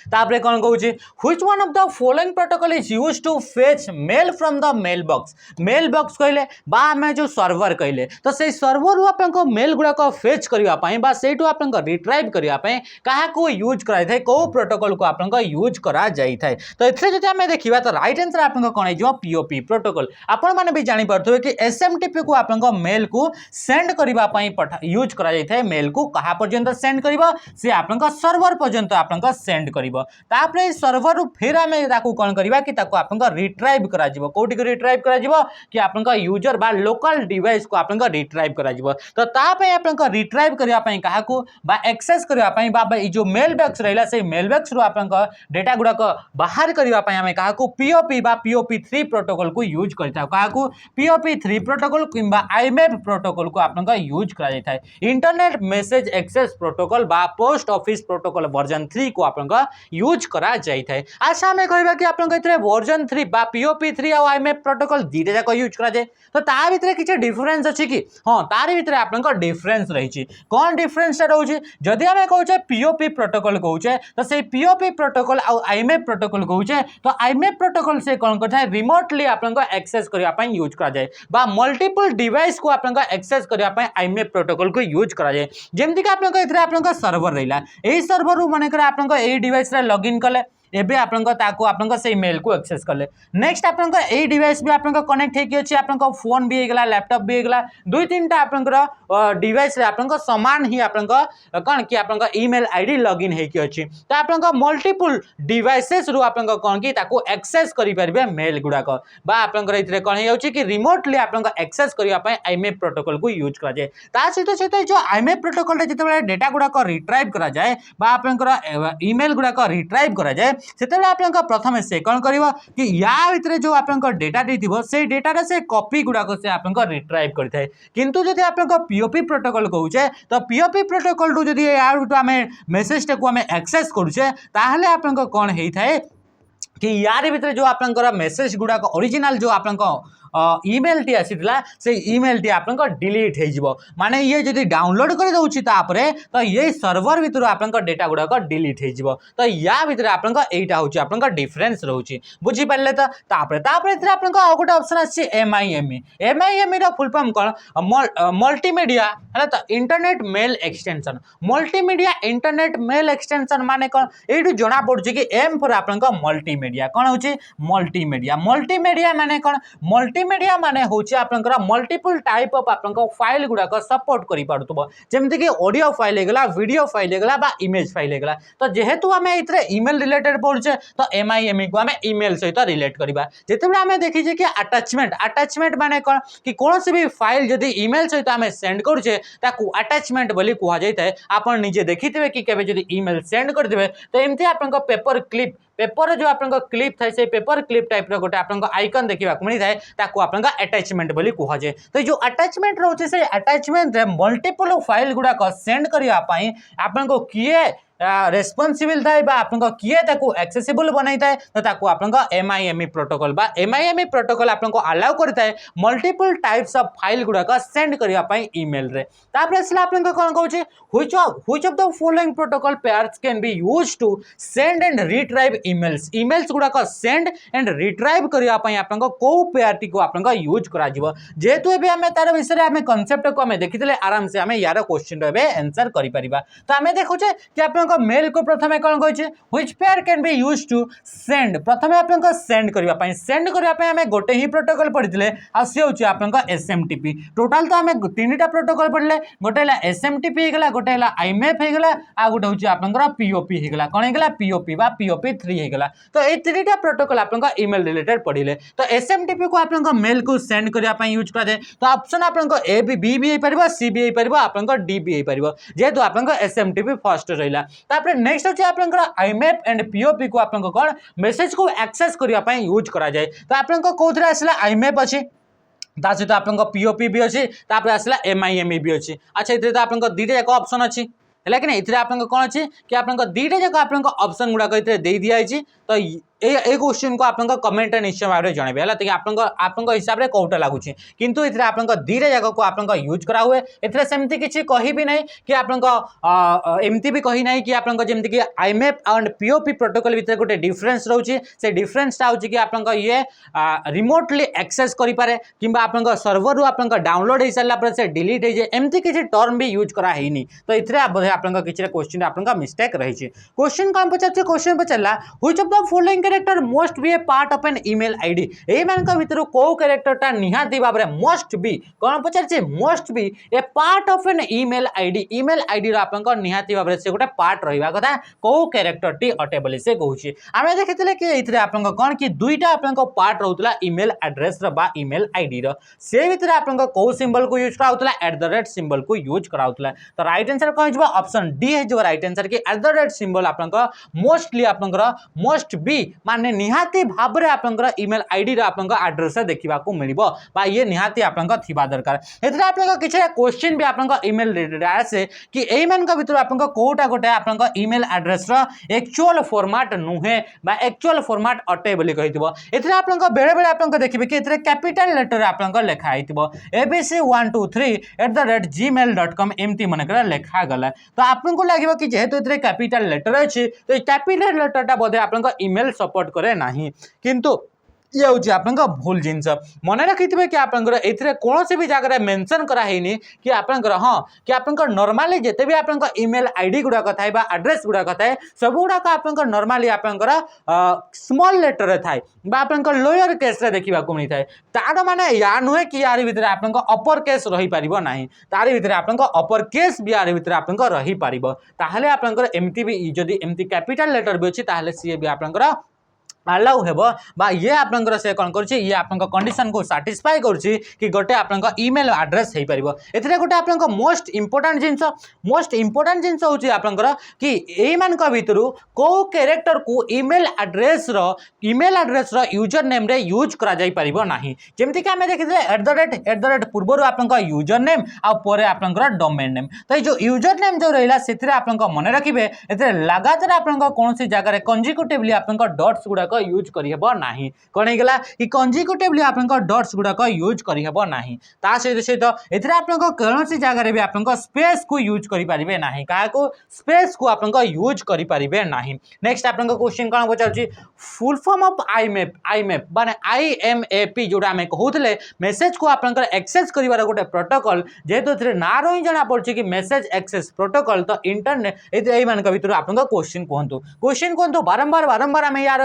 तापरे कौन कहूँ which one of the following protocol is used to fetch mail from the mail box कहले बा आमे जो सर्वर कहले तो से सर्वर रु आपको मेल गुड़ाक फेच करने बा सेठू आप रिट्राइव करने क्या को यूज कराई थाए को प्रोटोकॉल को आप यूज करा जाई थाए तो इथे जदि आमे देखिबा तो राइट आंसर आपको कौन है POP प्रोटोकॉल आपण माने भी जानि परथबे कि SMTP को आपको मेल को सेंड करबा पई यूज करा जाई थाए मेल को कहा पर्यंत सेंड करबा से आपको सर्वर पर्यंत आपको सेंड करबा तापरे सर्वर रु फिर आमे ताकू कोन करबा कि ताकू आपनका रिट्राइव करा जिवो कोठी को रिट्राइव करा जिवो कि आपनका यूजर बा लोकल डिवाइस को आपनका रिट्राइव करा जिवो तो तापे आपनका रिट्राइव करबा पई काहा को बा एक्सेस करबा पई बा ई जो मेल बॉक्स रहला से मेल बॉक्स रु आपनका डेटा गुडा को बाहर करबा पई आमे काहा को POP बा POP3 प्रोटोकॉल को यूज करता काहा को POP3 प्रोटोकॉल किंबा IMAP प्रोटोकॉल को आपनका यूज करा जाय इंटरनेट मैसेज एक्सेस प्रोटोकॉल बा पोस्ट ऑफिस प्रोटोकॉल वर्जन 3 को आपनका यूज करा जाई थाए अच्छा हमें कहबा कि आपन कहतरे वर्जन 3 बा POP3 आ IMAP प्रोटोकॉल दीटा जाक यूज करा जाए तो ता भितरे किछ डिफरेंस अछि कि हां तार भितरे आपन को डिफरेंस रही छी कोन डिफरेंस रहउछि जदि हमें कहउछे POP प्रोटोकॉल कहउछे तो से POP प्रोटोकॉल आ IMAP प्रोटोकॉल कहउछे तो IMAP प्रोटोकॉल से कोन करथाय रिमोटली आपन को एक्सेस करबा पई यूज करा जाए बा मल्टीपल डिवाइस को आपन को एक्सेस करबा पई IMAP प्रोटोकॉल को यूज करा जाए जेमति कि आपन को इतरे आपन को सर्वर रहिला एही सर्वर रु माने कर आपन को एही डिवाइस रे लॉगिन कले एबे आपन से मेल को एक्सेस कले नेक्स्ट आपन ए डिवाइस भी आपन कनेक्ट है कि अछि आपन फोन भी हेगला लैपटॉप भी हेगला दुई तीनटा आपन डिवाइस रे आपन सामान ही आपन कौन कि आपन ईमेल आईडी लॉगिन है कि अछि तो आपन मल्टीपल डिवाइसेस रु आपन कौन कि ताको एक्सेस करि परबे मेल गुडाक बा आपन इथरे कोन हे अछि कि रिमोटली आपन एक्सेस करबा पय IMAP प्रोटोकॉल को यूज करा जाय ता सहित जो IMAP प्रोटोकॉल रे जते डेटा गुडाक रिट्राइव करा जाय बा आपन ईमेल गुडाक रिट्राइव करा जाय सेतेबेले आपन प्रथम से कौन करिवो कि या भितरे जो आपन डेटा देथिबो से डेटा रे से कॉपी गुडाक से आपन रिट्राइव करथाय किंतु जदि आपन POP प्रोटोकॉल कहउछे तो POP प्रोटोकॉल रु जदि यार तो हमें मेसेज टा को हमें एक्सेस करूछे ताहले आपन कोन हेई थाए कि यार भितरे जो आपन मेसेज गुडाक ओरिजिनल जो आपन ईमेल टी आसीला से ईमेल टी आपन डिलीट हो जिवो माने ये जदि डाउनलोड कर दउछि तापरे तो ये सर्वर भितर आपन डेटा गुडाक डिलीट हो जिवो तो या भितर आपन एटा होछि आपन डिफरेंस रहउछि बुझि पारले तो तापरे इथरे आपन आ गोटे ऑप्शन आछि MIME रो फुल फॉर्म कोन मल्टीमीडिया हला तो internet mail extension multimedia internet mail extension माने कोन एटू जणा पड़छि कि M फॉर आपन मल्टीमीडिया कोन होछि मल्टीमीडिया माने कोन मल्टी मल्टीमीडिया माने होची आपनकर मल्टीपल टाइप ऑफ आपनकर फाइल गुडाक सपोर्ट करि पारुतबो जेमति कि ऑडियो फाइल हेगला वीडियो फाइल हेगला बा इमेज फाइल हेगला तो जेहेतु आमे इतरे ईमेल रिलेटेड पढुचे तो एमआईएमई को आमे ईमेल सहित रिलेट करिबा जेतेबे आमे देखि जे कि अटैचमेंट माने कोन कि कोनोसी भी फाइल जदि ईमेल सहित आमे सेंड करूचे ताकू अटैचमेंट बोली कुहा जायते आपण निजे देखिथिबे कि केबे जदि ईमेल सेंड कर देबे तो एमती आपनकर पेपर जो आपन क्लिप थाए से पेपर क्लिप टाइप रो गोटे आपन आइकन देखा मिली थाए ताकू आपन अटैचमेंट बोली कुहा जाए तो जो अटैचमेंट रोचे से अटैचमेंट रे मल्टीपल फाइल गुडा सेंड करिया पई आपन को किए रेस्पॉन्सिबल थाए बा आपन किए ताकू एक्सेसिबल बनाई थाए तो ताकू आपन एमआईएमई प्रोटोकॉल बा एमआईएमई प्रोटोकॉल आपन को अलाउ करताए मल्टीपल टाइप्स ऑफ फाइल गुडा सेंड करिया पई ईमेल रे तापर असला आपन को कोन कहूची which of the following protocol pairs can be used to send and retrieve emails गुडा सेंड एंड रिट्राइव करिया पई आपन को को पेयरटी को आपन यूज करा जिवो जेतु एबे हमें तार विषय रे हमें कांसेप्ट को हमें देखितले आराम से हमें यार क्वेश्चन रे एबे आंसर करि परिबा तो हमें देखुचे कि आपन मेल को प्रथमे कोन कहै which pair can be used to send प्रथमे आपन सेंड करिया पई हमें गोटे ही प्रोटोकॉल पढितले आ से होची आपन एसएमटीपी टोटल तो हमें तीनटा प्रोटोकॉल पढले गोटे हला एसएमटीपी हेगला गोटे हला आईएमएफ हेगला आ गोटे होची आपन पीओपी हेगला कोन हेगला पीओपी बा पीओपी 3 हेगला तो ए तीनटा प्रोटोकॉल आपन ईमेल रिलेटेड पढिले तो एसएमटीपी को आपन मेल को सेंड करिया पई यूज करा जाय तो ऑप्शन आपन ए बी भी हे परबो सी भी हे परबो आपन डी भी हे परबो जेतु आपन एसएमटीपी फर्स्ट रहिला तापर नेक्स्ट होची आपन आईएमएफ एंड पीओपी को आपन कोन मेसेज को एक्सेस करिया पई यूज करा जाय तो आपन कोथरा आसला आईएमएफ अछि ता सहित आपन पीओपी भी अछि तापर आसला एमआईएमई भी अछि अच्छा इतरे तो आपन दीटा जाक ऑप्शन अछि है कि नहीं इतरे आपन कोन अछि कि आपन दीटा जाक आपन ऑप्शन गुडा इतरे दे दिया अछि तो ए क्वेश्चन को आपन कमेंट निश्चय भाव में जनबे हला आपन हिसाब रे कोटा लागुची किंतु इतरे आपन दीटा जाक को आपन यूज करा हुए इतरे सेमती किछि कहि भी नहीं कि आपन एमती भी कहि नहीं कि आपन जेमती कि आईएमएफ एंड पीओपी प्रोटोकॉल भितर गोटे डिफरेंस रहउची से डिफरेंस ता होची कि आपन ये रिमोटली एक्सेस करि पारे किबा आपन सर्वर रु आपन डाउनलोड हे सारला पर से डिलीट हे जे एमती किछि टर्म भी यूज करा हेनी तो इतरे आपन किछि क्वेश्चन आपन मिस्टेक रही छै क्वेश्चन कोन पचारछे क्वेश्चन पचारला which of the following character must be a part of an email ID ए मान का भितर को कैरेक्टरटा निहाती भाबरे मस्ट बी कोन पचारछे must be a part of an email ID रो आपन को निहाती भाबरे से गोटे पार्ट रहिबा कथा को कैरेक्टरटी अटे बोली से कहूची आमे देखितले कि इथरे आपन को कोन कि दुईटा आपन को पार्ट रहउतला ईमेल एड्रेस रो बा ईमेल आईडी रो से भितर आपन को सिंबल को यूज कराउतला @ सिंबल को यूज कराउतला तो राइट आंसर कोन जबा ऑप्शन डी है जो राइट आंसर कि @ सिंबल आपन को मोस्टली आपन मस्ट बी माने निहाती भाबरे आपनकर ईमेल आईडी रा आपनकर एड्रेस देखिबा को मिलिबो बा ये निहाती आपनकर थिबा दरकार एतरा आपनकर किछ क्वेश्चन भी आपनकर ईमेल रिलेटेड आसे कि एई मान का भितर आपनकर कोटा गोटे आपनकर ईमेल एड्रेस रा एक्चुअल फॉर्मेट नुहे बा एक्चुअल फॉर्मेट अटे बोली कहितबो एतरा आपनकर बेले बेले आपनकर देखिबे कि एतरे कैपिटल लेटर आपनकर लेखा आइतबो abc123@gmail.com एमती मनकर लेखा गला तो आपनको लागिबो कि जेहेतु एतरे कैपिटल लेटर अछि तो कैपिटल लेटर टा बोधे आपनकर ईमेल सपोर्ट करे नाही किंतु ये हूँ आपन भूल जिनस मन रखि कि आपन कौन भी जगह मेंशन करा हेनी कि आपन हाँ कि आपन नॉर्मली जिते भी आपन ईमेल आईडी गुड़ाक थाए एड्रेस गुड़ाक थाए सब गुड़ाक आपन नॉर्मली आपन स्मॉल लेटर थाए आपन लोअर केस रे देखा मिलता है तार माने या नुहे कि यार भितर आपन अपर केस रही पारिबो नाही तार भितर आपन अपर केस भी यार भितर आपन रही पारिबो ताहले आपन एमती भी जदी एमती कैपिटल लेटर भी अछि ताहले सी भी आपन अलाउ हेबो बा ये आपनकर से कोन करछि ये आपनकर कंडीशन को सैटिस्फाई करछि कि गोटे आपनकर ईमेल एड्रेस हे परिबो एथरे गोटे आपनकर मोस्ट इंपोर्टेंट जिंस होछि आपनकर कि एई मान का भितरु को कैरेक्टर को ईमेल एड्रेस रो यूजर नेम रे यूज करा जाई परिबो नाही जेमति कि हमें देखिले @ पूर्वरु आपनकर यूजर नेम आ परे आपनकर डोमेन नेम तो जो यूजर नेम जो रहिला सेथिरे आपनकर मन रखिबे एथरे लगातार आपनकर कोनसी जगह रे कंजिक्यूटिवली आपनकर डॉट्स गुडा यूज करिहेबो नाही कोन हेगला कि कंजिक्यूटिवली आपनकर डॉट्स गुडा यूज करिहेबो नाही ता सहित एथरे आपनकर कोनसी जगह रे भी आपनकर स्पेस को यूज करि परिबे नाही का को स्पेस को आपनकर यूज करि परिबे नाही नेक्स्ट आपनकर क्वेश्चन कोन पचाउची फुल फॉर्म ऑफ आईएमएफ माने आईएमएपी जोडा हमें कहउतले मेसेज को आपनकर एक्सेस करिवार गोटे प्रोटोकॉल जेहेतु एथरे ना रही जणा पड़छि कि मेसेज एक्सेस प्रोटोकॉल तो इंटरनेट एई मान का भितर आपनकर क्वेश्चन कहंतु बारंबार हमें यार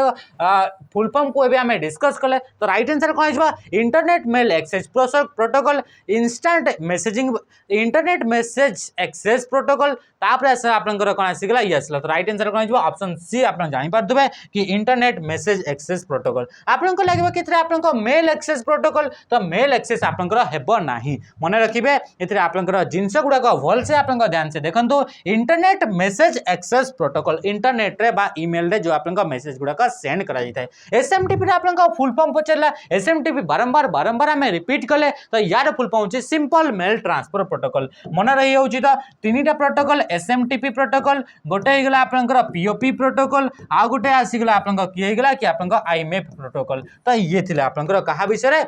फुल फॉर्म को एबे हमें डिस्कस कले तो राइट आंसर कौन है internet mail access protocol instant messaging internet message access protocol तापर आसे आपनकर कोन आसीगला ये आसला तो राइट आंसर कोन ऑप्शन सी आपन जानि पारदबे कि इंटरनेट मेसेज एक्सेस प्रोटोकॉल आपनको लागबो कि आपनको मेल एक्सेस प्रोटोकॉल तो मेल एक्सेस आपनकर हेबो नाही मने रखिबे एथरे आपनकर जिंस गुडा को भल से आपनकर ध्यान से देखंतु internet message access protocol internet रे बा ईमेल रे जो आपनकर मेसेज गुडा का सेंड करा जाय एसएमटीपी रे आपनकर फुल फॉर्म पचला एसएमटीपी बारंबार हमें रिपीट कले तो यार फुल फॉर्म होची सिंपल मेल ट्रांसफर प्रोटोकॉल मन रही होची तो तीनटा प्रोटोकॉल एसएमटीपी प्रोटोकॉल गोटे हेगला आपनकर पीओपी प्रोटोकॉल आ गोटे आसीगला आपनकर की हेगला कि आपनकर आईएमएफ प्रोटोकॉल तो ये थिले आपनकर कहा विषय रे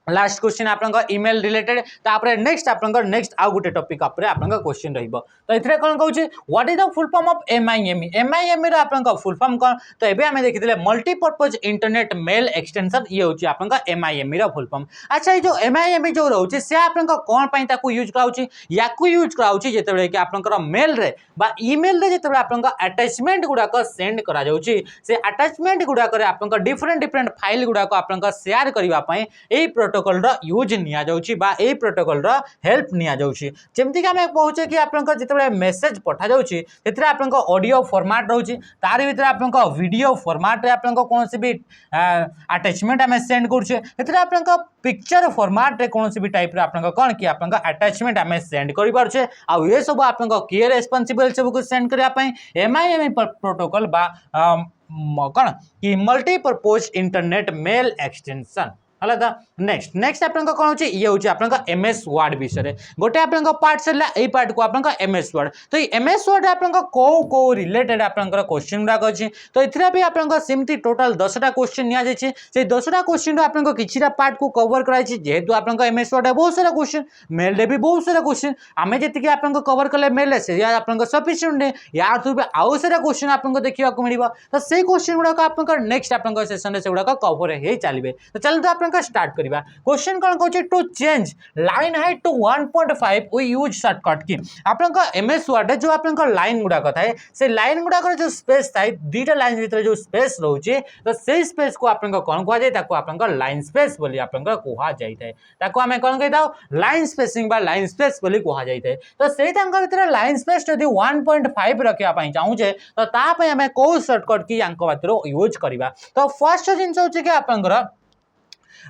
लास्ट क्वेश्चन आपनकर ईमेल रिलेटेड तापरे नेक्स्ट आपनकर नेक्स्ट आ गुटे टॉपिक आपरे आपनकर क्वेश्चन रहइबो तो इथरे कोन कहउची what is the full form of MIME MIME रे आपनकर फुल फॉर्म कोन तो एबे हमें देखिथिले multi purpose internet mail extension ये होची आपनकर एमआईएमई रा फुल फॉर्म अच्छा ये जो एमआईएमई जो रहउची से आपनकर कोन पई ताकू यूज कराउची याकू यूज कराउची जेतेबेले कि आपनकर मेल रे बा ईमेल रे जेतेबेले आपनकर अटैचमेंट गुडा को सेंड करा जाउची से अटैचमेंट गुडा करे आपनकर डिफरेंट फाइल गुडा को आपनकर शेयर करबा पई ए प्रोटोकॉल रा यूज निया जाउची बा ए प्रोटोकॉल रा हेल्प निया जाउची जेमति कि हमें पहुचे कि आपनकर जेतेबेले मेसेज पठा जाउची तेतरे आपनकर ऑडियो फॉर्मेट रहउची तारि भितर आपनकर वीडियो फॉर्मेट रे आपनकर कोनोसी भी अटैचमेंट हमें सेंड करछे तेतरे आपनकर पिक्चर फॉर्मेट रे कोनोसी भी टाइप रे आपनकर कोन कि आपनकर अटैचमेंट हमें सेंड करि पारछे आ ये सब आपनकर के रेस्पोंसिबल सब को सेंड करिया पई एमआईएमई प्रोटोकॉल बा कोन कि multi purpose internet mail extension हला था नेक्स्ट आपनका कोन होची ये होची आपनका एमएस वर्ड विषय गोटे आपनका पार्ट सला ए पार्ट को आपनका एमएस वर्ड तो एमएस वर्ड आपनका को रिलेटेड आपनका क्वेश्चन गुडा अछि तो इथरा भी आपनका सिमती टोटल 10टा क्वेश्चन निया जाय छै से 10टा क्वेश्चन आपनका किछिरा पार्ट को कवर कराय छै जेहेतु आपनका एमएस वर्ड बहुत सारा क्वेश्चन मेल रे भी बहुत सारा क्वेश्चन हमें जेति कि आपनका कवर करले मेल से या आपनका सफिशिएंट है यार थु आउ सारा क्वेश्चन आपनका देखिबा को मिलिबा तो से क्वेश्चन गुडा का आपनका नेक्स्ट आपनका सेशन रे से गुडा का कवर हे चलिबे तो चलते आपनका स्टार्ट करिबा क्वेश्चन कोन कहै to change line height to 1.5 we use shortcut की आपनका एमएस वर्ड जो आपनका लाइन गुडा का थाए से लाइन गुडा कर जो स्पेस थाए दीटा लाइन भीतर जो स्पेस रहउची तो से स्पेस को आपनका कोन कहै जाय ताको आपनका लाइन स्पेस बोली आपनका कहै जाय थाए ताको हमें कोन कहै दाओ लाइन स्पेसिंग बा लाइन स्पेस बोली कहै जाय थाए तो से तांका भीतर लाइन स्पेस यदि 1.5 रखिया पई चाहू छे तो ता पई हमें को शॉर्टकट की यांक भीतर यूज करिबा तो फर्स्ट जिंस होची कि आपनका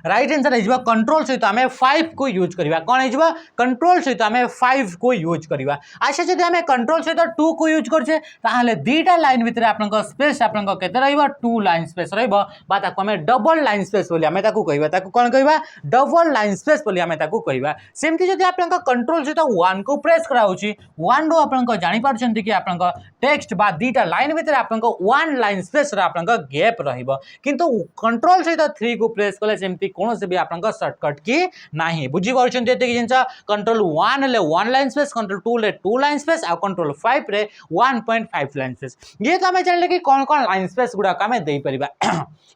राइट आंसर है कंट्रोल सहित आम 5 को यूज करवा कौन है कंट्रोल सहित आम 5 को यूज करवा अच्छा जब आम कंट्रोल सहित 2 को यूज करछे ताहले दीटा लाइन भितर आपनका स्पेस आपनका केते रहइबा 2 लाइन स्पेस रहइबा बा ताको आम डबल लाइन स्पेस बोली आम ताको कहबा ताको कोन कहबा डबल लाइन स्पेस बोली आम ताको कहबा सेमति जदि आपनका कंट्रोल सहित 1 को प्रेस करा होची 1 रो आपनका जानि पारछन्ती कि आपनका टेक्स्ट बा दीटा लाइन भितर आपनका 1 लाइन स्पेस रा आपनका गैप रहइबा किंतु कंट्रोल सहित 3 को प्रेस कले सेमति कौन से भी आपनका शॉर्टकट की नहीं बुझी पारछन जेते कि जिंसा कंट्रोल 1 ले 1 लाइन स्पेस कंट्रोल 2 ले 2 लाइन स्पेस आ कंट्रोल 5 रे 1.5 लाइन स्पेस ये तो हमें जानले कि कौन लाइन स्पेस गुडा का हमें देई परिबा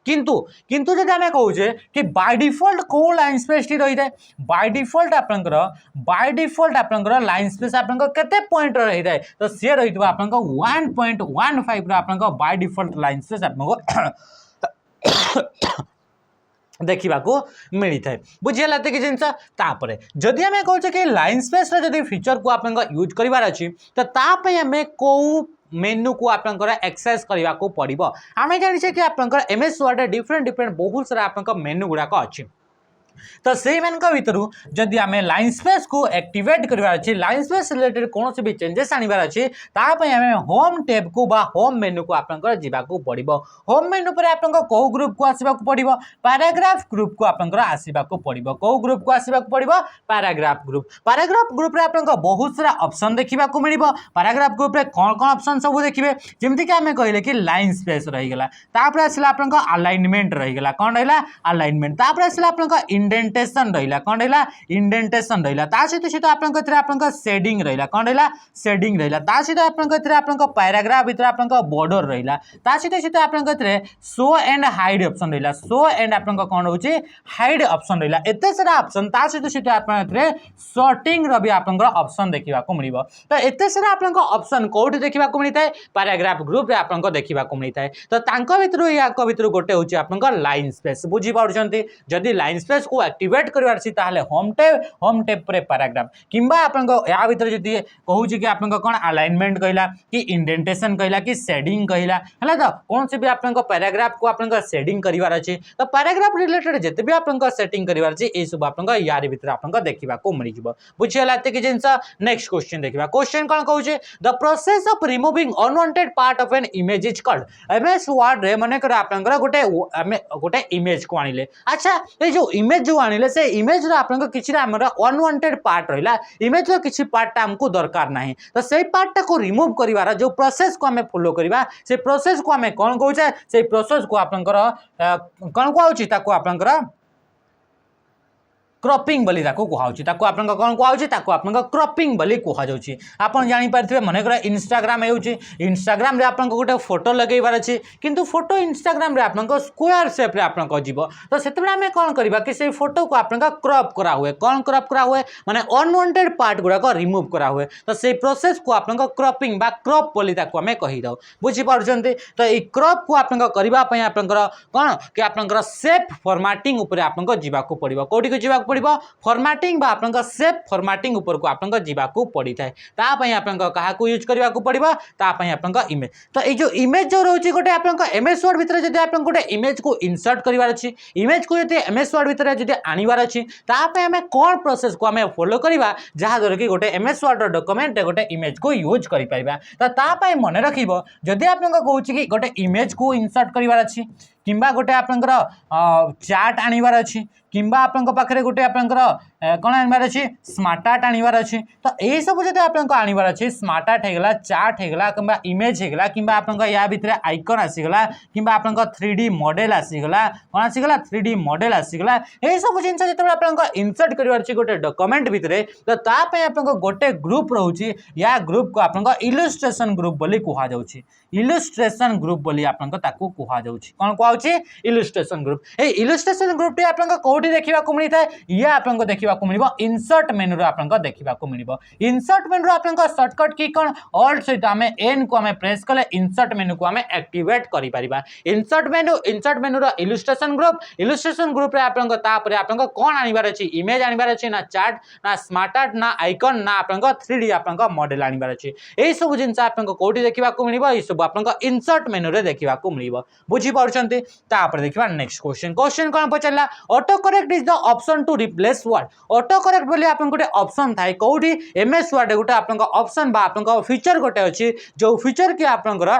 किंतु जदि हमें कहू जे कि बाय डिफॉल्ट को लाइन स्पेस टी रही जाय बाय डिफॉल्ट आपनकर लाइन स्पेस आपनकर केते पॉइंट रही जाय तो से रहितबा आपनकर 1.15 रे आपनकर बाय डिफॉल्ट लाइन स्पेस आपनकर देखा मिली थाए बुझीगला कि जिनस तापर जदि आम कहूँ कि लाइन स्पेस जदि फीचर को आप यूज करार अच्छी तो ताप आम कौ मेनू को आपनकर एक्सेस करने को पड़ो आम जाने कि आपनकर एमएस वर्ड डिफरेंट बहुत सारा आपनकर मेनू गुड़ाक अच्छी तो से भर जदि आम लाइन स्पेस को एक्टिवेट करार अच्छी लाइन स्पेस रिलेटेड कौन भी चेंजेस आनबार अच्छी तापाई आम होम टैब को बा होम मेनू को आपनकर जीवाकू पड़ो होम मेनू पर आपनकर कौ ग्रुप को आसवाक पड़ो पैराग्राफ ग्रुप को आपनकर आसवाक पड़ो कौ ग्रुप को आसवाक पड़ो पैराग्राफ ग्रुप रे आपनकर बहुत सारा ऑप्शन देखा मिल पैराग्राफ ग्रुप रे कौन कौन ऑप्शन सब देखिए जमीक आम कहले कि लाइन स्पेस रहीगला तापर आसला आपनकर अलाइनमेंट रहीगला कौन रहा अलाइनमेंट तापर आसला आपनकर इंडेंटेशन रहिला कोन रहिला इंडेंटेशन रहिला ता सहित आपनका एथिरे आपनका शेडिंग रहिला कोन रहिला शेडिंग रहिला ता सहित आपनका एथिरे आपनका पैराग्राफ भितर आपनका बॉर्डर रहिला ता सहित आपनका एथिरे शो एंड हाइड ऑप्शन रहिला शो एंड आपनका कोन होची हाइड ऑप्शन रहिला एते सारा ऑप्शन ता सहित आपन एथिरे सॉर्टिंग रो भी आपनका ऑप्शन देखिबा को मिलिबो तो एते सारा आपनका ऑप्शन कोड देखिबा को मिलिताय पैराग्राफ ग्रुप रे आपनका देखिबा को मिलिताय तो तांको भितरु या को भितरु गोटे होची आपनका लाइन स्पेस बुझी पाउछंती जदी लाइन स्पेस को एक्टिवेट करबार छी ताहले होम टैब पर पैराग्राफ किंबा आपनका या भितर जदी कहूची कि आपनका कोन अलाइनमेंट कहला कि इंडेंटेशन कहला कि शेडिंग कहला हला तो कोन से भी आपनका पैराग्राफ को आपनका शेडिंग करिवार अछि तो पैराग्राफ रिलेटेड जते भी आपनका सेटिंग करिवार अछि ए सब आपनका यार भितर आपनका देखिबा को मिलि जिवो बुझियला एते कि जिंस नेक्स्ट क्वेश्चन देखिबा क्वेश्चन कोन कहूची the process of removing unwanted part of an image is called MS Word रे माने कर आपनका गोटे इमेज को आनिले अच्छा ए जो इमेज जो आनिले से इमेज रो आपनका किछि हमरा अनवांटेड पार्ट रहिला इमेज रो किछि पार्ट हमको दरकार नाही तो सेही पार्ट को रिमूव करिवार जो प्रोसेस को हमें फॉलो करिवा से प्रोसेस को हमें कोन कहूचे से प्रोसेस को आपनकर कोन कहूची ताको आपनकर क्रॉपिंग बोली ताको कुहाउची ताको आपनका कोन कुहाउची ताको आपनका क्रॉपिंग बोली कुहा जाउची आपन जानि पारथिबे मने कर इंस्टाग्राम हेउची इंस्टाग्राम रे आपनका गोटे फोटो लगेबार अछि किंतु फोटो इंस्टाग्राम रे आपनका स्क्वायर शेप रे आपनका जीवो तो सेतबे हमें कोन करबा कि से फोटो को आपनका क्रॉप करा हुए कोन क्रॉप करा हुए माने अनवांटेड पार्ट गुडा को रिमूव करा हुए तो से प्रोसेस को आपनका क्रॉपिंग बा क्रॉप बोली ताको हमें कहि दउ बुझी पारछन्ते तो ई क्रॉप को आपनका करबा पय आपनकर कोन कि आपनकर शेप फॉर्मेटिंग ऊपर आपनका जीवा को पड़िबो कोठी को जीवा पड़िबो फॉर्मेटिंग बा आपनका शेप फॉर्मेटिंग ऊपर को आपनका जीवा को पड़ी थाए ता पय आपनका कहा को यूज करबा को पड़िबो ता पय आपनका इमेज तो ए जो इमेज जो रहउची गोटे आपनका एमएस वर्ड भीतर जदी आपन गोटे इमेज को इंसर्ट करिवार अछि इमेज को जदी एमएस वर्ड भीतर जदी आनिवार अछि ता पय हमें कोन प्रोसेस को हमें फॉलो करिबा जहा दर कि गोटे एमएस वर्ड डॉक्यूमेंट गोटे इमेज को यूज करि परिबा तो ता पय मने रखिबो जदी आपनका कहउची कि गोटे इमेज को इंसर्ट करिवार अछि किंबा गोटे आपनकर चार्ट आनिवार अछि किंबा आपनका पाखरे गोटे आपनकर कोन आनिवार अछि स्मार्ट आर्ट आनिवार अछि तो ए सब जते आपनका आनिवार अछि स्मार्ट आर्ट हेगला चार्ट हेगला किंबा इमेज हेगला किंबा आपनका या भितरे आइकन आसीगला किंबा आपनका 3D मॉडल आसीगला कोन आसीगला 3D मॉडल आसीगला ए सब जिंस जते आपनका इंसर्ट करिवार अछि गोटे डॉक्यूमेंट भितरे तो ता पय आपनका गोटे ग्रुप रहउछि या ग्रुप को आपनका इलस्ट्रेशन ग्रुप बोली कुहा जाउछि इलस्ट्रेशन ग्रुप बोली आपनका ताको कुहा जाउछि कोन कुहाउछि इलस्ट्रेशन ग्रुप ए इलस्ट्रेशन ग्रुप टे आपनका कोठी देखिबा को मिलि थाए या आपनका देखिबा को मिलिबो इंसर्ट मेनू रे आपनका देखिबा को मिलिबो इंसर्ट मेनू रे आपनका शॉर्टकट की कोन ऑल्ट सहित हमें एन को हमें प्रेस कले इंसर्ट मेनू को हमें एक्टिवेट करि परिबा इंसर्ट मेनू रो इलस्ट्रेशन ग्रुप रे आपनका ता परे आपनका कोन आनिबार अछि इमेज आनिबार अछि ना चार्ट ना स्मार्ट आर्ट ना आइकन ना आपनका 3D आपनका मॉडल आनिबार अछि एई सब जिंस आपनका कोठी देखिबा को मिलिबो ई सब आपनका इंसर्ट मेनू रे देखिबा को मिलिबो बुझी पाउछन्ते ता पर देखिबा नेक्स्ट क्वेश्चन कोन पचला autocorrect is the option to replace word autocorrect बोली आपन गोटे ऑप्शन थाए कोठी एमएस वर्ड गोटे आपनका ऑप्शन बा आपनका फीचर गोटे अछि जो फीचर के आपनकर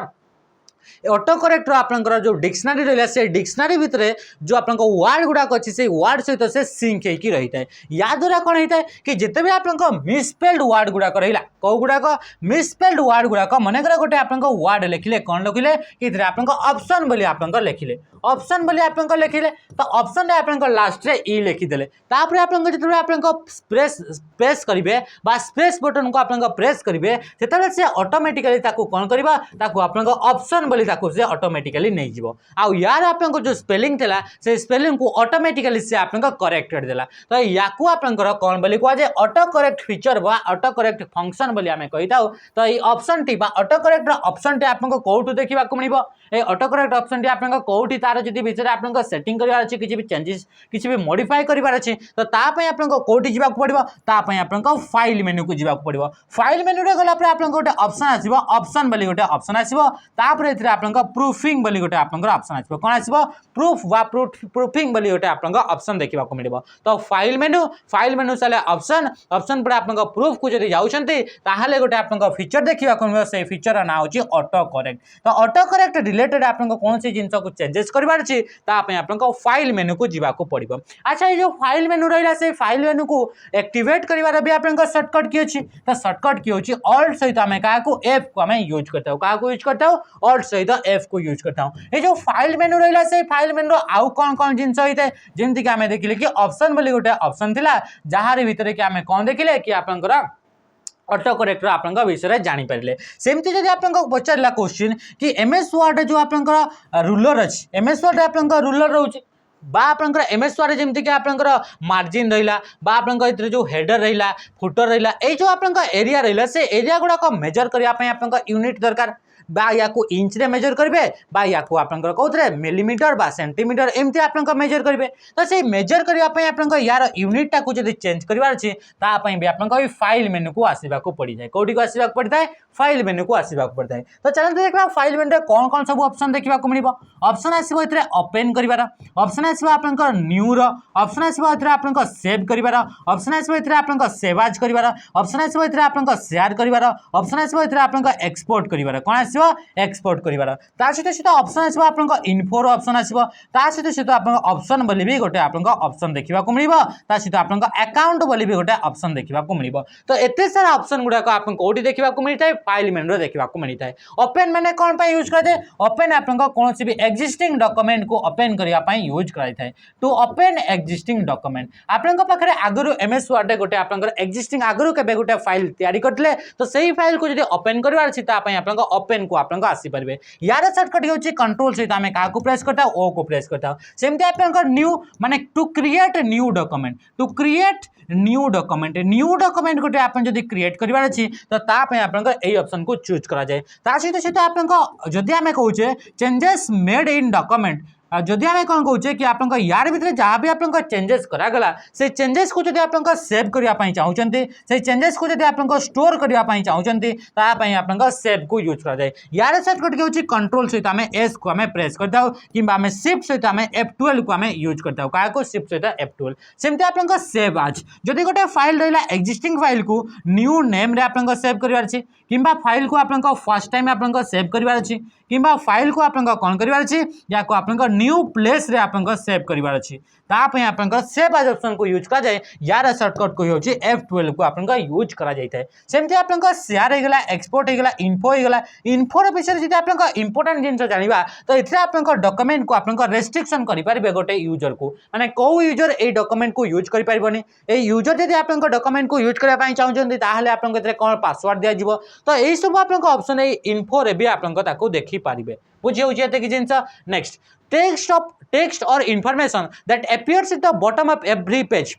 ऑटो करेक्ट आपनकर जो डिक्शनरी रहला से डिक्शनरी भितरे जो आपनका वर्ड गुडा अछि से वर्ड सहित से सिंक हे की रहिता है या द्वारा कोन हेता कि जते भी आपनका मिसस्पेल्ड वर्ड गुडा रहिला को गुडा को मिसस्पेल्ड वर्ड गुडा को मने करे गोटे आपनका वर्ड लिखिले कोन लिखिले कि इधर आपनका ऑप्शन बोली आपनका लिखिले ऑप्शन बोली आपनका लिखिले तो ऑप्शन रे आपनका लास्ट रे ई लिखि देले तापर आपनका जते आपनका प्रेस करिवे बा स्पेस बटन को आपनका प्रेस करिवे सेतले से ऑटोमेटिकली ताको कोन करबा ताको आपनका ऑप्शन बोली ताको से ऑटोमेटिकली नहीं जीवो आ यार आपनका जो स्पेलिंग थला से स्पेलिंग को ऑटोमेटिकली से आपनका करेक्टेड देला तो याकू आपनका कोन बोली को जे ऑटो करेक्ट फीचर बा ऑटो करेक्ट फंक्शन बोली हमें कहिताउ तो ई ऑप्शन टी बा ऑटो करेक्ट ऑप्शन टी आपनका कोठु देखिबा को मिलिबो ए ऑटो करेक्ट ऑप्शन टी आपनका कोठी तार जदी भीतर आपनका सेटिंग करिवार अछि किछि भी चेंजेस किछि भी मॉडिफाई करिवार अछि तो ता पय आपनका कोठी जीवा को पड़िबो ता पय आपनका फाइल मेनू को जीवा को पड़िबो फाइल मेनू रे गला पर आपनका गोटे ऑप्शन आसीबो ऑप्शन बोली गोटे ऑप्शन आसीबो ता पर एथिरे आपनका प्रूफिंग बोली गोटे आपनका ऑप्शन आसीबो कोन आसीबो प्रूफ वा प्रूफिंग बोली गोटे आपनका ऑप्शन देखिबा को मिलिबो तो फाइल मेनू साले ऑप्शन पर आपनका प्रूफ को जदी जाउछन्ते ताहाले गोटे आपनका फीचर देखिबा को मिलिबो से फीचर ना होची ऑटो करेक्ट तो ऑटो करेक्ट रिलेटेड आपनका कोन से जिंस को चेंजेस करबार छी ता पय आपनका फाइल मेनू को जीवा को पड़िबो अच्छा ये जो फाइल मेनू रहिला से फाइल मेनू को एक्टिवेट करिवार भी आपनका शॉर्टकट की अछि तो शॉर्टकट की होची ऑल्ट सहित हमें का को एफ को हमें यूज करता हो का को यूज करता हो ऑल्ट सहित एफ को यूज करता हूं। ये जो फाइल मेनू रहिला से फाइल मेनू आउ कौन कौन जिंस होइते जेमति कि आमे देखिले कि ऑप्शन बोली गोटे ऑप्शन थिला जहार भीतर कि आमे कोन देखिले कि आपनकर ऑटो करेक्टर आपनका विषय जानि पारिले। सेमति जदि आपनका पचारला क्वेश्चन कि एमएस वर्ड जो आपनका रूलर अछि एमएस वर्ड आपनका रूलर रहउछि बा आपनकर एमएस वर्ड जेमति कि आपनकर मार्जिन रहिला बा आपनका इतरे जो हेडर रहिला फुटर रहिला ए जो आपनका एरिया रहिला से एरिया गुडा को मेजर करिया पय आपनका यूनिट दरकार बा या को इंच रे मेजर करबे बा या को आपनकर कोथरे मिलीमीटर बा सेंटीमीटर एमति आपनका मेजर करबे। तो से मेजर करिया पय आपनका यार यूनिट टा को जदि चेंज करबार अछि ता पय भी आपनका फाइल मेनू को आसीबा को पड़ी जाय कोडी को आसीबा को पड़ता है फाइल मेनू को आसीबा को पड़ता है। तो चलन देखबा फाइल मेनू रे कोन कोन सब ऑप्शन देखबा को मिलिबो ऑप्शन आसीबो इतरे ओपन करिबार ऑप्शन आसीबो आपनका न्यू रो ऑप्शन आसीबो इतरे आपनका सेव करिबार ऑप्शन आसीबो इतरे आपनका सेव आज करिबार ऑप्शन आसीबो इतरे आपनका शेयर करिबार ऑप्शन आसीबो इतरे आपनका एक्सपोर्ट करिबार कोन आसीबो एक्सपोर्ट करिबार ता सहित सहित ऑप्शन आसीबो आपनका इन्फो रो ऑप्शन आसीबो ता सहित सहित आपनका ऑप्शन बोली भी गोटे आपनका ऑप्शन देखिबा को मिलिबो ता सहित आपनका अकाउंट बोली भी गोटे ऑप्शन देखिबा को मिलिबो। तो एते सारा ऑप्शन गुडा को आपन कोडी देखिबा को मिलता है फाइल मेनू रो देखिबा को मिलता है। ओपन माने कोन पय यूज करते ओपन आपनका कोनोसी भी एक्जिस्टिंग डॉक्यूमेंट को ओपन करिया पय यूज कराई थाए टू ओपन एक्जिस्टिंग डॉक्यूमेंट आपनका पाखरे आगरु एमएस वर्ड गोटे आपनकर एक्जिस्टिंग आगरु केबे गोटे फाइल तयारी करतले तो सेही फाइल को जदि ओपन करबार छी ता पय आपनका ओपन को आपनका आसी परबे यार शॉर्टकट होची कंट्रोल सहित आमे का को प्रेस करता ओ को प्रेस करता सेमते आपनका न्यू माने टू क्रिएट न्यू डॉक्यूमेंट गोटे आपन जदि क्रिएट करबार अछि तो ता पय आपनका एई ऑप्शन को चूज करा जाय ता सहित सहित आपनका जदि आमे कहूचे चेंजेस मेड इन डॉक्यूमेंट जदि आमे कोन कहूचे कि आपनका यार भितर जहाँ भी आपनका चेंजेस करा गला से चेंजेस को जदि आपनका सेव करिया पय चाहउचंती से चेंजेस को जदि आपनका स्टोर करिया पय चाहउचंती ता पय आपनका सेव को यूज करा जाय यार शॉर्टकट के होची कंट्रोल सहित आमे एस को आमे प्रेस करता हो किबा आमे शिफ्ट सहित आमे F12 को आमे यूज करता हो का को शिफ्ट सहित F12 सेमते आपनका सेव आज जदि गोटे फाइल रहिला एक्जिस्टिंग फाइल को न्यू नेम रे आपनका सेव करिवार अछि किबा फाइल को आपनका फर्स्ट टाइम आपनका सेव करिवार अछि किबा फाइल को आपनका कोन करिवार अछि या को आपनका न्यू प्लेस रे आपनका सेव करिवार अछि ता पय आपनका सेव एज ऑप्शन को यूज करा जाय यार शॉर्टकट को होची F12 को आपनका यूज करा जायते सेमते आपनका शेयर हे गेला एक्सपोर्ट हे गेला इन्फो रे विषय जदि आपनका इंपोर्टेंट जिंस जानिबा तो इथरे आपनका डॉक्यूमेंट को आपनका रेस्ट्रिक्शन करि परिबे गोटे यूजर को माने को यूजर ए डॉक्यूमेंट को यूज करि परिबोनी ए यूजर जदि आपनका डॉक्यूमेंट को यूज करबा पय चाहउछन्ती ताहाले आपनका इथरे कोन पासवर्ड दिया जिवो तो एई सब आपनका ऑप्शन ए इन्फो रे भी आपनका ताको देखि पारिबे बुझियो उजियाते कि जिंस। Next text or information that appears at the bottom of every page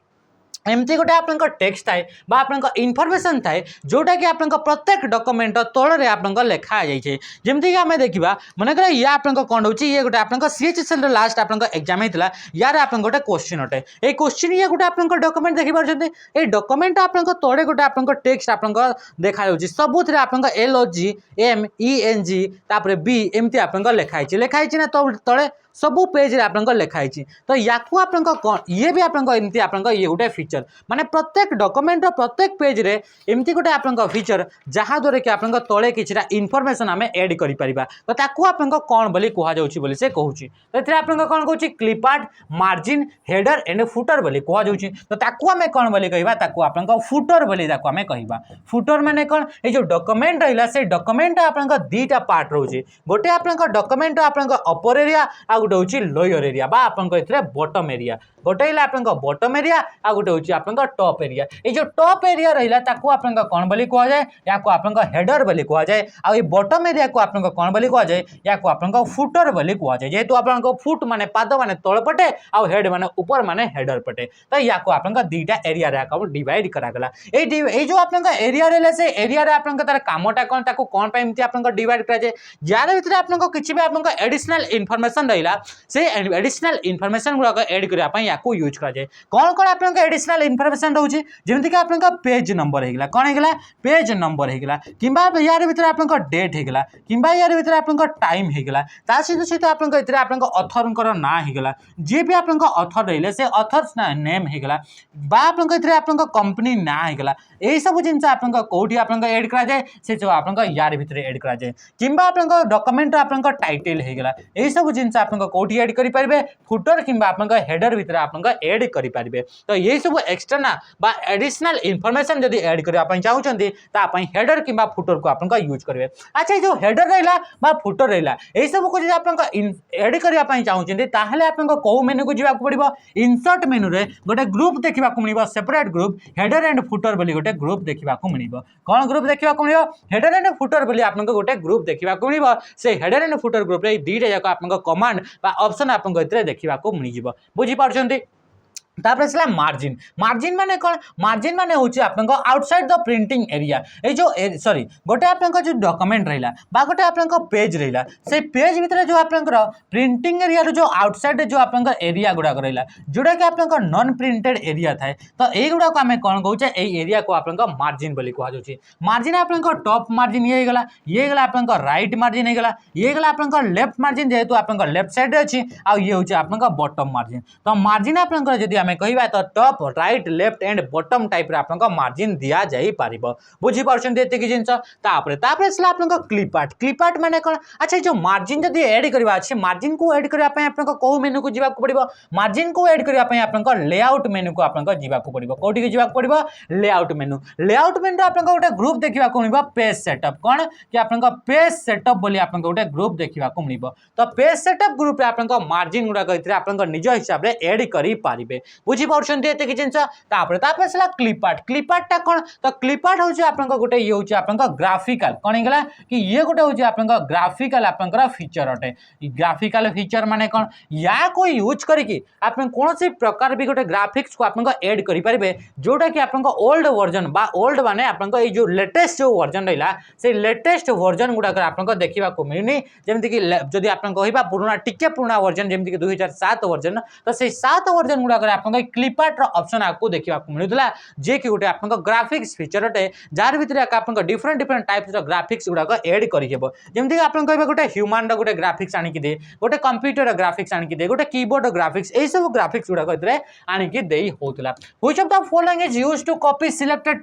एमती गोटे आपनका टेक्स्ट थाए बा आपनका इन्फॉर्मेशन थाए जोटा कि आपनका प्रत्येक डॉक्यूमेंट तळ रे आपनका लेखा जाय छै जेमती कि हमें देखिबा माने करे या आपनका कोन होची ये गोटे आपनका सीएचएसएल रे लास्ट आपनका एग्जाम हेतला यार आपन गोटे क्वेश्चन अटे ए क्वेश्चन ये गोटे आपनका डॉक्यूमेंट देखि पार छथि ए डॉक्यूमेंट आपनका तळे गोटे आपनका टेक्स्ट आपनका देखा जाउची सबुत रे आपनका LOGMENG तापर B एमती आपनका लेखा छै ना तळे सबु पेज रे आपनका लेखा है तो याकू आपनका कोन ये भी आपनका एमती आपनका ये गोटे फीचर माने प्रत्येक डॉक्यूमेंट रो प्रत्येक पेज रे एमती गोटे आपनका फीचर जहा द्वारा कि आपनका तळे किछरा इन्फॉर्मेशन हमें ऐड करि परिबा तो ताकू आपनका कोन बोली कोहा जाउची बोली से कहूची तो एथरे आपनका कोन कहूची clip art margin header and footer बोली कोहा जाउची तो ताकू हमें कोन बोली कहबा ताकू आपनका फुटर बोली ताकू हमें कहबा फुटर माने कोन ए जो डॉक्यूमेंट रहिला से डॉक्यूमेंट आपनका दीटा पार्ट रहउची गोटे आपनका डॉक्यूमेंट आपनका अपर एरिया आ गोटे होची लोअर एरिया बा आपनका इथरे बॉटम एरिया गोटे हिला आपनका बॉटम एरिया आ गोटे होची आपनका टॉप एरिया ए जो टॉप एरिया रहिला ताकू आपनका कोन बोली कोहा जाय या को आपनका हेडर बोली कोहा जाय आ ए बॉटम एरिया को आपनका कोन बोली कोहा जाय या को आपनका फुटर बोली कोहा जाय जेतु आपनका फुट माने पाद माने तळ पटे आ हेड माने ऊपर माने हेडर पटे तो या को आपनका दीटा एरिया रे का डिवाइड करा गला ए जो आपनका एरिया रहले से एरिया रे आपनका तार कामटा कोन ताकू कोन पे एमती आपनका डिवाइड करा जाय यार भितर आपनका किछि भी आपनका एडिशनल इन्फॉर्मेशन रहिला से एडिशनल इन्फॉर्मेशन गुडा को ऐड करिया पय याकू यूज करा जाय कोन कोन आपनका एडिशनल इन्फॉर्मेशन रहउची जेमति कि आपनका पेज नंबर हेगला कोन हेगला पेज नंबर हेगला किबा यार भितर आपनका डेट हेगला किबा यार भितर आपनका टाइम हेगला ता सहित आपनका इतरे आपनका ऑथरनकर ना हेगला जे भी आपनका ऑथर रहिले से ऑथर्स ना नेम हेगला बा आपनका इतरे आपनका कंपनी ना हेगला एई सब जिंस आपनका कोठी आपनका ऐड करा जाय से जो आपनका यार भितर ऐड करा जाय किबा आपनका डॉक्यूमेंट आपनका टाइटल हेगला एई सब जिंस आपनका कोठी ऐड करि परबे फुटर किबा आपनका हेडर भितर आपन ऐड करि पारिबे। तो ये सब एक्सटर्नल बा एडिशनल इन्फॉर्मेशन जदि ऐड करबा पई चाहुचंती ता पई हेडर किबा फुटर को आपन यूज करबे। अच्छा जो हेडर रहला बा फुटर रहला ए सब को जदि आपन ऐड करबा पई चाहुचंती ताहले आपन को मेनू को जिबा पड़िबो इंसर्ट मेनू रे गोटे ग्रुप देखिबा को मिलिबो separate group header and footer बोली गोटे ग्रुप देखिबा को मिलिबो। कोन ग्रुप देखिबा को मिलिबो हेडर एंड फुटर बोली आपन को गोटे ग्रुप देखिबा को मिलिबो। से हेडर एंड फुटर ग्रुप रे दीटा जाक आपन कमांड बा ऑप्शन आपन को इतरे देखिबा को मिलि जिवो। बुझी पारछंती। तापर मार्जिन मार्जिन माने कौन मार्जिन माने होची आपन outside the printing area A जो सॉरी गोटे आपन जो डॉक्यूमेंट रहिला बा गोटे आपन पेज रहिला से पेज भीतर जो आपन प्रिंटिंग एरिया जो आउटसाइड जो आपन एरिया गुडा रहिला जोडा कि आपन नॉन प्रिंटेड एरिया थाए तो ए गुडा को हमें कोन कहउचे ए एरिया को आपन मार्जिन बोली कहआ जाउची। मार्जिन आपन टॉप मार्जिन ये गला आपन राइट मार्जिन हे गला ये गला आपन लेफ्ट मार्जिन जेहेतु आपन लेफ्ट साइड रे अछि आ ये होची आपन बॉटम मार्जिन। तो मार्जिन आपन जदी कहवा तो top right left and bottom type रे आपन मार्जिन दिया जाई पारिबो। बुझी पारछन एते कि जिंस तापरे सला आपन क्लिप आर्ट माने कोन। अच्छा जो मार्जिन जदी ऐड करबा अछि मार्जिन को ऐड करबा पय आपन को मेनू को जिबा को पड़िबो मार्जिन को ऐड करबा पय आपन लेआउट मेनू को आपन जिबा को पड़िबो। कोठी के जिबा को पड़िबो लेआउट मेनू आपन गोटे ग्रुप देखिबा को मिलबो पेज सेटअप कोन कि आपन पेज सेटअप बोली आपन गोटे ग्रुप देखिबा को मिलबो। तो पेज सेटअप ग्रुप रे आपन मार्जिन गुडा कइतरे आपन निज हिसाब रे ऐड करि पारिबे। बुझी पारछंती एते कि जिंस तापर सला क्लिप आर्ट ता कोन तो क्लिप आर्ट होची आपन गोटे ये होची आपन ग्राफिकल कोन हेगला कि ये गोटे होची आपन ग्राफिकल आपन फीचर अटे। ग्राफिकल फीचर माने कोन या को यूज करिकि आपन कोनोसी प्रकार भी गोटे ग्राफिक्स को आपन ऐड करि परिबे जोटा कि आपन ओल्ड वर्जन बा ओल्ड माने आपन ए जो लेटेस्ट जो वर्जन रहला से लेटेस्ट वर्जन गुडा आपन देखिबा को मिलनी जेमति कि जदी आपन कहबा पुराना टिके पुराना वर्जन जेमति कि 2007 वर्जन तो से 7 वर्जन गुडा आपन क्लिप आर्ट रो ऑप्शन आपको देखिबा को मिलुतला जे कि गोटे आपन ग्राफिक्स फीचर अटे जार भितर आपन डिफरेंट टाइप्स रो ग्राफिक्स गुडा ऐड करि हेबो। जेमति कि आपन कहबा गोटे ह्यूमन रो गोटे ग्राफिक्स आनि कि दे गोटे कंप्यूटर रो ग्राफिक्स आनि कि दे गोटे कीबोर्ड रो ग्राफिक्स ए सब ग्राफिक्स गुडा इतरे आनि कि देई होतला। Which of the following is used to copy selected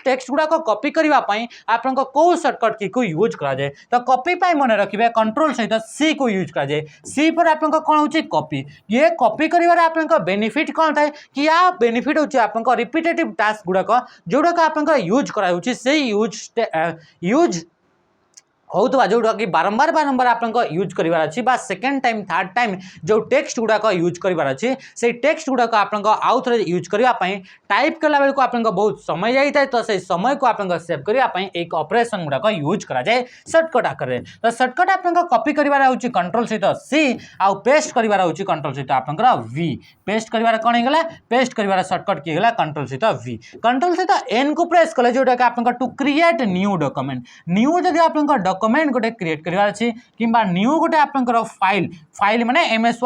text गुडा को कॉपी करबा पई आपन को शॉर्टकट की को यूज करा जाय। तो कॉपी पई मने रखिबे कंट्रोल सहित सी को यूज करा जाय। सी पर आपन कोन होची कॉपी ये कॉपी करिवार आपन बेनिफिट कौन थाए कि या बेनिफिट होची आपन रिपीटेटिव टास्क गुडा जोडा आपन यूज करा होची से यूज होतबा जोडा कि बारंबार आपन यूज करिवार अछि बा सेकंड टाइम थर्ड टाइम जो टेक्स्ट गुडा यूज करिवार अछि से टेक्स्ट गुडा आपन आउ थरे यूज करिवा पई टाइप करला बेल को आपन बहुत समय जाई थाए। तो से समय को आपन सेव करिवा पई एक ऑपरेशन गुडा यूज करा जाय शॉर्टकट आकर। तो शॉर्टकट आपन कॉपी करिवार होची कंट्रोल सहित सी आ पेस्ट करिवार होची कंट्रोल सहित आपन वी। पेस्ट करिवार कोन हेगला पेस्ट करिवार शॉर्टकट की हेगला कंट्रोल सहित वी। कंट्रोल सहित एन को प्रेस कले जोटा कि आपन to create new document new जदी आपन डॉक्यूमेंट गोटे क्रिएट करिवार अछि किबा न्यू गोटे आपन फाइल माने एमएस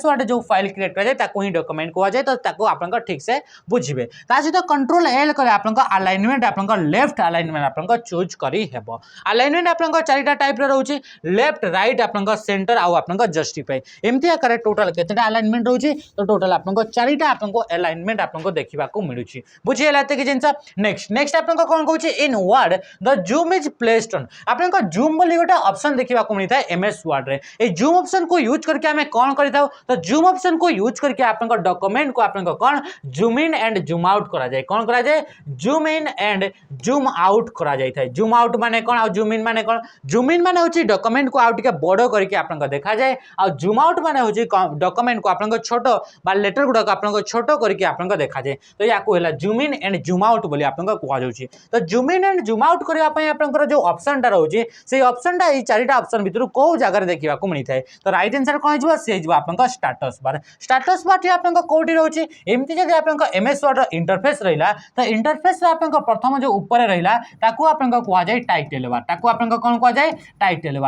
वर्ड जो फाइल क्रिएट करा जाय ताको ही डॉक्यूमेंट कहवा जाय। तो ताको आपन ठीक से बुझिबे। ता सहित कंट्रोल एल करे आपन अलाइनमेंट आपन लेफ्ट अलाइनमेंट आपन चूज करी हेबो। अलाइनमेंट आपन चारिटा टाइप रे रहउची लेफ्ट राइट आपन सेंटर आ आपन जस्टिफाई एमती आकार टोटल केतेटा अलाइनमेंट रहउची। तो टोटल आपन चारिटा आपन अलाइनमेंट आपन देखिबा को मिलुची। बुझी एलाते कि जिंस नेक्स्ट आपन कोन कहउची in Word the zoom is placed on आपन जूम बोली गोटे ऑप्शन देखिबा को मिलता है एमएस वर्ड रे। ए जूम ऑप्शन को यूज करके हमें कौन करिताउ तो जूम ऑप्शन को यूज करके आपन डॉक्यूमेंट को आपन कौन zoom in and zoom out करा जाए। कौन करा जाए zoom in and zoom out करा जाय थाए। जूम आउट माने कौन आ जूम इन माने कौन जूम इन माने होची डॉक्यूमेंट को आउट के बड़ करके आपन देखा जाए आ जूम आउट माने होची डॉक्यूमेंट को आपन छोटो बा लेटर गुडा को आपन छोटो करके आपन देखा जाए। तो या को हैला zoom in and zoom out बोली आपन कहआ जाउची। तो zoom in and zoom out करबा पई आपन जो ऑप्शन टा रहउची से ऑप्शन टा ई चारिटा ऑप्शन भितर को जगह देखिबा को मिली थाए। तो राइट आंसर कोन हिजबो से हिजबो आपन स्टेटस बार टी आपन कोठी रहउची एमती जदि आपन एमएस वर्ड इंटरफेस रहिला तो इंटरफेस रे आपन प्रथम जो ऊपर रहिला ताको आपन कहआ जाय टाइटल बार। ताको आपन कोन कहआ जाय टाइटल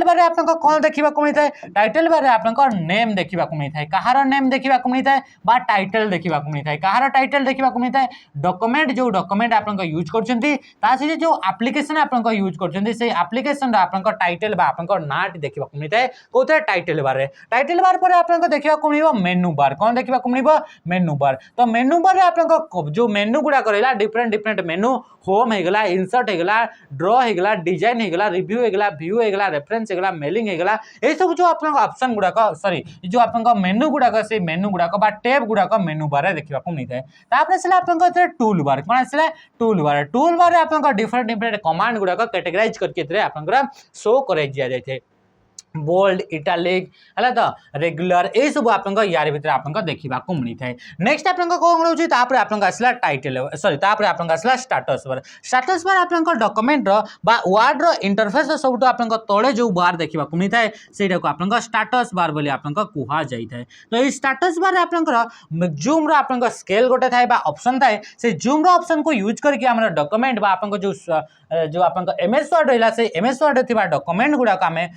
बार रे आपन कोन देखिबा को मिली थाए टाइटल बार रे आपन नेम देखिबा को मिली थाए कहार नेम देखिबा को मिली थाए बा टाइटल देखिबा को मिली थाए कहार टाइटल देखिबा को मिली थाए डॉक्यूमेंट आपन यूज करछंती ता से जो एप्लीकेशन आपन यूज करछंती से एप्लिकेशन आपनका टाइटल बा आपनका नाट देखिबा को मिलता है कोते टाइटल बार पर आपनका देखिबा को मिलबो मेनू बार कोन देखिबा को मिलबो मेनू बार तो मेनू बार रे आपनका जो मेनू गुडा करेला डिफरेंट डिफरेंट मेनू होम हेगला इंसर्ट हेगला ड्रॉ हेगला डिजाइन हेगला रिव्यू हेगला व्यू हेगला रेफरेंस हेगला मेलिंग हेगला ए सब जो आपनका ऑप्शन गुडा का सॉरी जो आपनका मेनू गुडा का से मेनू गुडा का बा टैब गुडा का मेनू बार रे देखिबा को मिलता है तापरे से आपनका एतरे टूल बार कोन आसले टूल बार रे आपनका डिफरेंट डिफरेंट कमांड गुडा का कैटेगराइज करके एतरे आपनका शो करे दिया जाय छे बोल्ड इटालिक हला तो रेगुलर ए सब आपनका यार भीतर आपनका देखिबा को मिली थाए नेक्स्ट आपनका कोन रहउची तापरे आपनका असला टाइटल सॉरी तापरे आपनका असला स्टेटस बार आपनका डॉक्यूमेंट रो बा वर्ड रो इंटरफेस सब तो आपनका तळे जो बार देखिबा को मिली थाए सेटा को आपनका स्टेटस बार बोली आपनका कुहा जाई थाए तो ए स्टेटस बार आपनका जूम रो आपनका स्केल गोटे थाए बा ऑप्शन थाए से जूम रो ऑप्शन को यूज करके हमर डॉक्यूमेंट बा आपनका जो आपनका एमएस वर्ड रहला से एमएस वर्ड थिबा डॉक्यूमेंट गुडा का में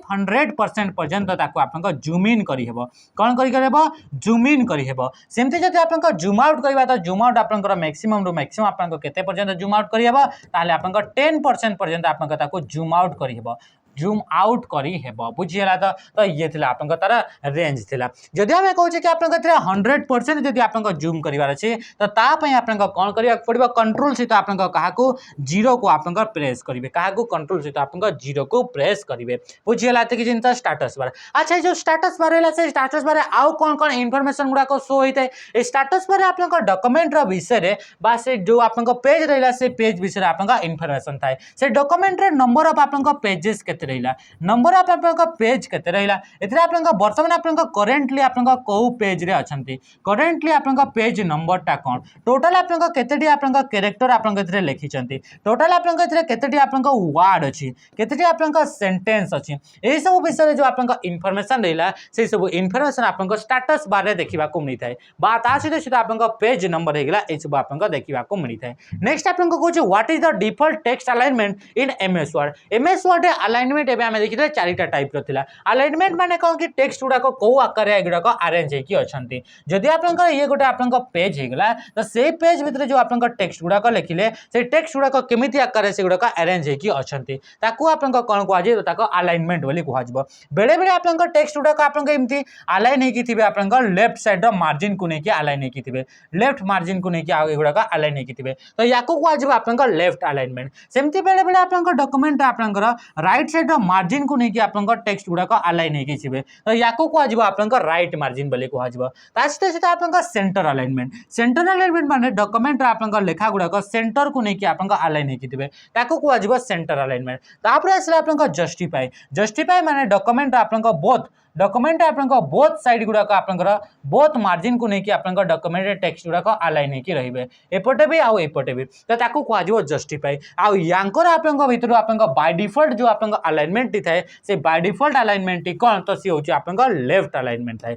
500% पर्यंत ताको आपनका जूम इन करी हेबो कोन करी हेबो जूम इन करी हेबो सेमते जति आपनका जूम आउट करबा त जूम आउट आपनका मैक्सिमम रो मैक्सिमम आपनका केते पर्यंत जूम आउट करी हेबो ताले आपनका 10% पर्यंत आपनका ताको जूम आउट करी हेबो जूम आउट करी हेबो बुझियला तो ये थिला आपनका तारा रेंज थिला जदि हमें कहू कि आपनका थिला 100% जदि आपनका जूम करिवार अछि तो ता पय आपनका कोन करिया पड़िबो कंट्रोल से तो आपनका कहा को 0 को आपनका प्रेस करिवे कहा को कंट्रोल से तो आपनका 0 को प्रेस करिवे बुझियला त कि जिनता स्टेटस बार अच्छा जो स्टेटस बार रहला से स्टेटस बार आउ कोन कोन इंफॉर्मेशन गुडा को शो होइते स्टेटस बार आपनका डॉक्यूमेंट रो विषय रे बा से जो आपनका पेज रहला से पेज विषय रे आपनका इंफॉर्मेशन थाए से डॉक्यूमेंट रे नंबर ऑफ आपनका पेजेस केते रहिला नंबर ऑफ आपनका पेज केते रहिला एतरे आपनका वर्तमान आपनका करेंटली आपनका को पेज रे अछंती करेंटली आपनका पेज नंबर ता कोन टोटल आपनका केतेडी आपनका कैरेक्टर आपनका एतरे लिखि चंती टोटल आपनका एतरे केतेडी आपनका वर्ड अछि केतेडी आपनका सेंटेंस अछि ए सब विषय जो आपनका इंफॉर्मेशन रहिला से सब इंफॉर्मेशन आपनका स्टेटस बार रे देखिबा को मिली थाए बात आ सीधे सीधा आपनका पेज नंबर हेगला ए सब आपनका देखिबा को मिली थाए नेक्स्ट आपनका कहू छै what is the default text alignment in MS word alignment एबे हमें देखिले चारिटा टाइप रो थिला अलाइनमेंट माने कोन कि टेक्स्ट गुडा को आकार एगुडा को अरेंज हे कि अछंती जदि आपनका ये गोटे आपनका पेज हेगला तो से पेज भीतर जो आपनका टेक्स्ट गुडा को लिखिले से टेक्स्ट गुडा को केमिति आकार से गुडा को अरेंज हे कि अछंती ताको आपनका कोन कुआ जे ताको अलाइनमेंट बोली कुआ जबो बेले बेले आपनका टेक्स्ट गुडा को आपनका एमती अलाइन हे कि थिबे आपनका लेफ्ट साइड रो मार्जिन को नै कि अलाइन हे कि थिबे लेफ्ट मार्जिन को नै कि एगुडा को अलाइन हे कि थिबे तो याको कुआ जबो आपनका लेफ्ट अलाइनमेंट सेमती बेले बेले आपनका डॉक्यूमेंट आपनका राइट साइड रो मार्जिन को नै कि आपनका टेक्स्ट गुडा को अलाइन हे कि थिबे तो याको कुआ जबो आपनका राइट मार्जिन बोली कुआ जबो तास्ते से आपनका सेंटर अलाइनमेंट माने डॉक्यूमेंट आपनका लेखा गुडा को सेंटर को नै कि आपनका अलाइन हे कि थिबे ताको कुआ जबो सेंटर अलाइनमेंट तापरे असला आपनका जस्टिफाई माने डॉक्यूमेंट आपनका बोथ साइड गुडा को आपनकर बोथ मार्जिन को नै कि आपनका डॉक्यूमेंट टेक्स्ट गुडा को अलाइन हे कि रहिबे एपटे भी आउ एपटे भी तो ताको कुआ जबो जस्टिफाई आउ यांकर आपनका भीतर आपनका बाय डिफॉल्ट जो आपनका अलाइनमेंट टी थाए से बाय डिफॉल्ट अलाइनमेंट टी कोन तो सी होची आपनका लेफ्ट अलाइनमेंट थाए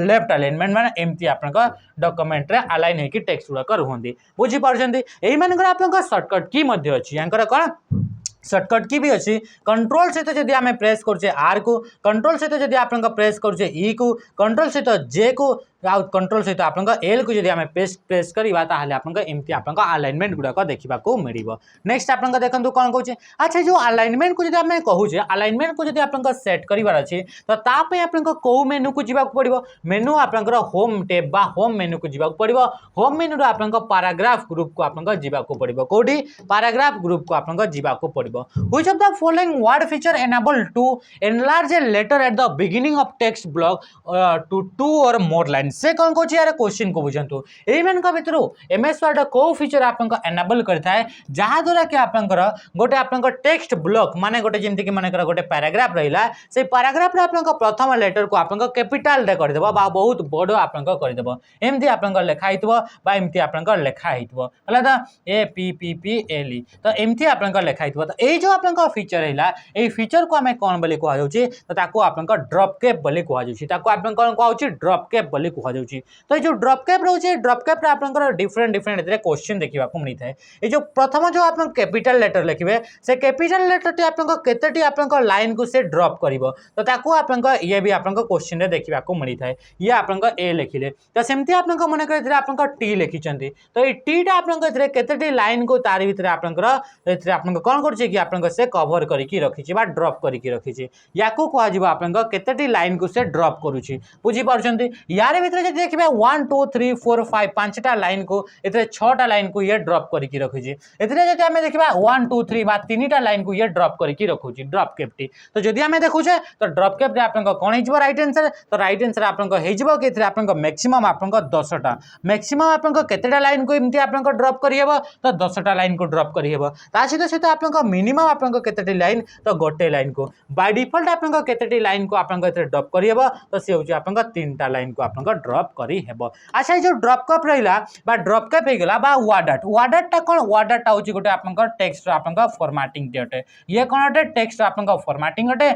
लेफ्ट अलाइनमेंट माने एमती आपनका डॉक्यूमेंट रे अलाइन हे कि टेक्स्ट गुडा कर होंदी बुझी पारछंती एही मानकर आपनका शॉर्टकट की मध्य अछि यांकर कोन शॉर्टकट की भी अच्छी कंट्रोल सहित जदि आम प्रेस करछे आर को कंट्रोल सहित जदि आपनका प्रेस करछे ई को कंट्रोल सहित जे को कंट्रोल सहित आपनका एल को जदि आम प्रेस करबा ताहले आपनका एमती आपनका अलाइनमेंट गुडा को देखिबा को मिलिबो नेक्स्ट आपनका देखंतु कोन कहूचे अच्छा जो अलाइनमेंट को जदि आम कहूचे अलाइनमेंट को जदि आपनका सेट करिवार अछि तो ता पे आपनका को मेनू को जिबा को पड़िबो मेनू आपनका होम टैब बा होम मेनू को जिबा को पड़िबो होम मेनू रो आपनका पैराग्राफ ग्रुप को आपनका जिबा को पड़िबो कोडी पैराग्राफ ग्रुप को आपनका जिबा को पड़िबो which of the following word feature enable to enlarge a letter at the beginning of text block to 2 or more lines से कौन कोची यार क्वेश्चन को बुझंतु एई मन का भितरु एमएस वर्ड को फीचर आपनका एनेबल करता है जहां द्वारा कि आपनकर गोटे आपनका टेक्स्ट ब्लॉक माने गोटे जेमति कि माने गोटे पैराग्राफ रहिला से पैराग्राफ रे आपनका प्रथम लेटर को आपनका कैपिटल रे कर देबो बा बहुत बड़ आपनका कर देबो एमति आपनका लेखा हितबो बा एमति आपनका लेखा हितबो हला ता A P P P L E तो एमति आपनका लेखा हितबो तो ए जो आपनका फीचर हैला ए फीचर को हमें कोन बोली कहै जाउची तो ताको आपनका ड्रॉप कैप बोली कहै जाउची ताको आपन कोन कहै ड्रॉप कैप बोली कहै जाउची तो जो ड्रॉप कैप रहउची ड्रॉप कैप रे आपनका डिफरेंट एतरे क्वेश्चन देखिबा को मिलि थाए ए जो प्रथम जो आपन कैपिटल लेटर लिखिबे से कैपिटल लेटर टी आपनका केतेटी आपनका लाइन को से ड्रॉप करिवो तो ताको आपनका ये भी आपनका क्वेश्चन रे देखिबा को मिलि थाए ये आपनका ए लिखिले तो सेमति आपनका मन करे एतरे आपनका टी लिखिचंती तो ए टी टा आपनका एतरे केतेटी लाइन को तारि भितरे आपनका एतरे आपनका कोन करछि देकी आपन से कवर करके रखी बा ड्रॉप करके रखी या आपन केतेटी लाइन को से ड्रॉप करुच्ची बुझी पार्छंती यार भितर जब देखिए 1 2 3 4 5 5टा लाइन को एथे 6टा लाइन को ये ड्रॉप करके रखी एथिरे जदि आमे देखिबा 1 2 3 बा 3टा लाइन को ये ड्रॉप करके रखुची ड्रॉप कैप्टी तो जदि आमे देखुचे तो ड्रॉप कैप रे आपन कोन हिजबो राइट आंसर तो राइट आंसर आपन को हिजबो केथिरे आपन को मैक्सिमम आपन को 10टा मैक्सिमम आपन को केतेटा लाइन को इमती आपन को ड्रॉप करि हेबो तो 10टा लाइन को ड्रॉप करि हेबो ता सहित आपन को मिनिमम आपन को केतेटी लाइन तो गोटे लाइन को बाय डिफॉल्ट आपन को केतेटी लाइन को आपन को एथे ड्रॉप करि हेबो तो से होची आपन को 3टा लाइन को आपन को ड्रॉप करि हेबो अच्छा जो ड्रॉप कैप रहिला बा ड्रॉप कैप हे गेला बा वाडाट टा कोन वाडाट टा होची गोटे आपन को टेक्स्ट आपन को फॉर्मेटिंग टेटे ये कोन अटे टेक्स्ट आपन को फॉर्मेटिंग अटे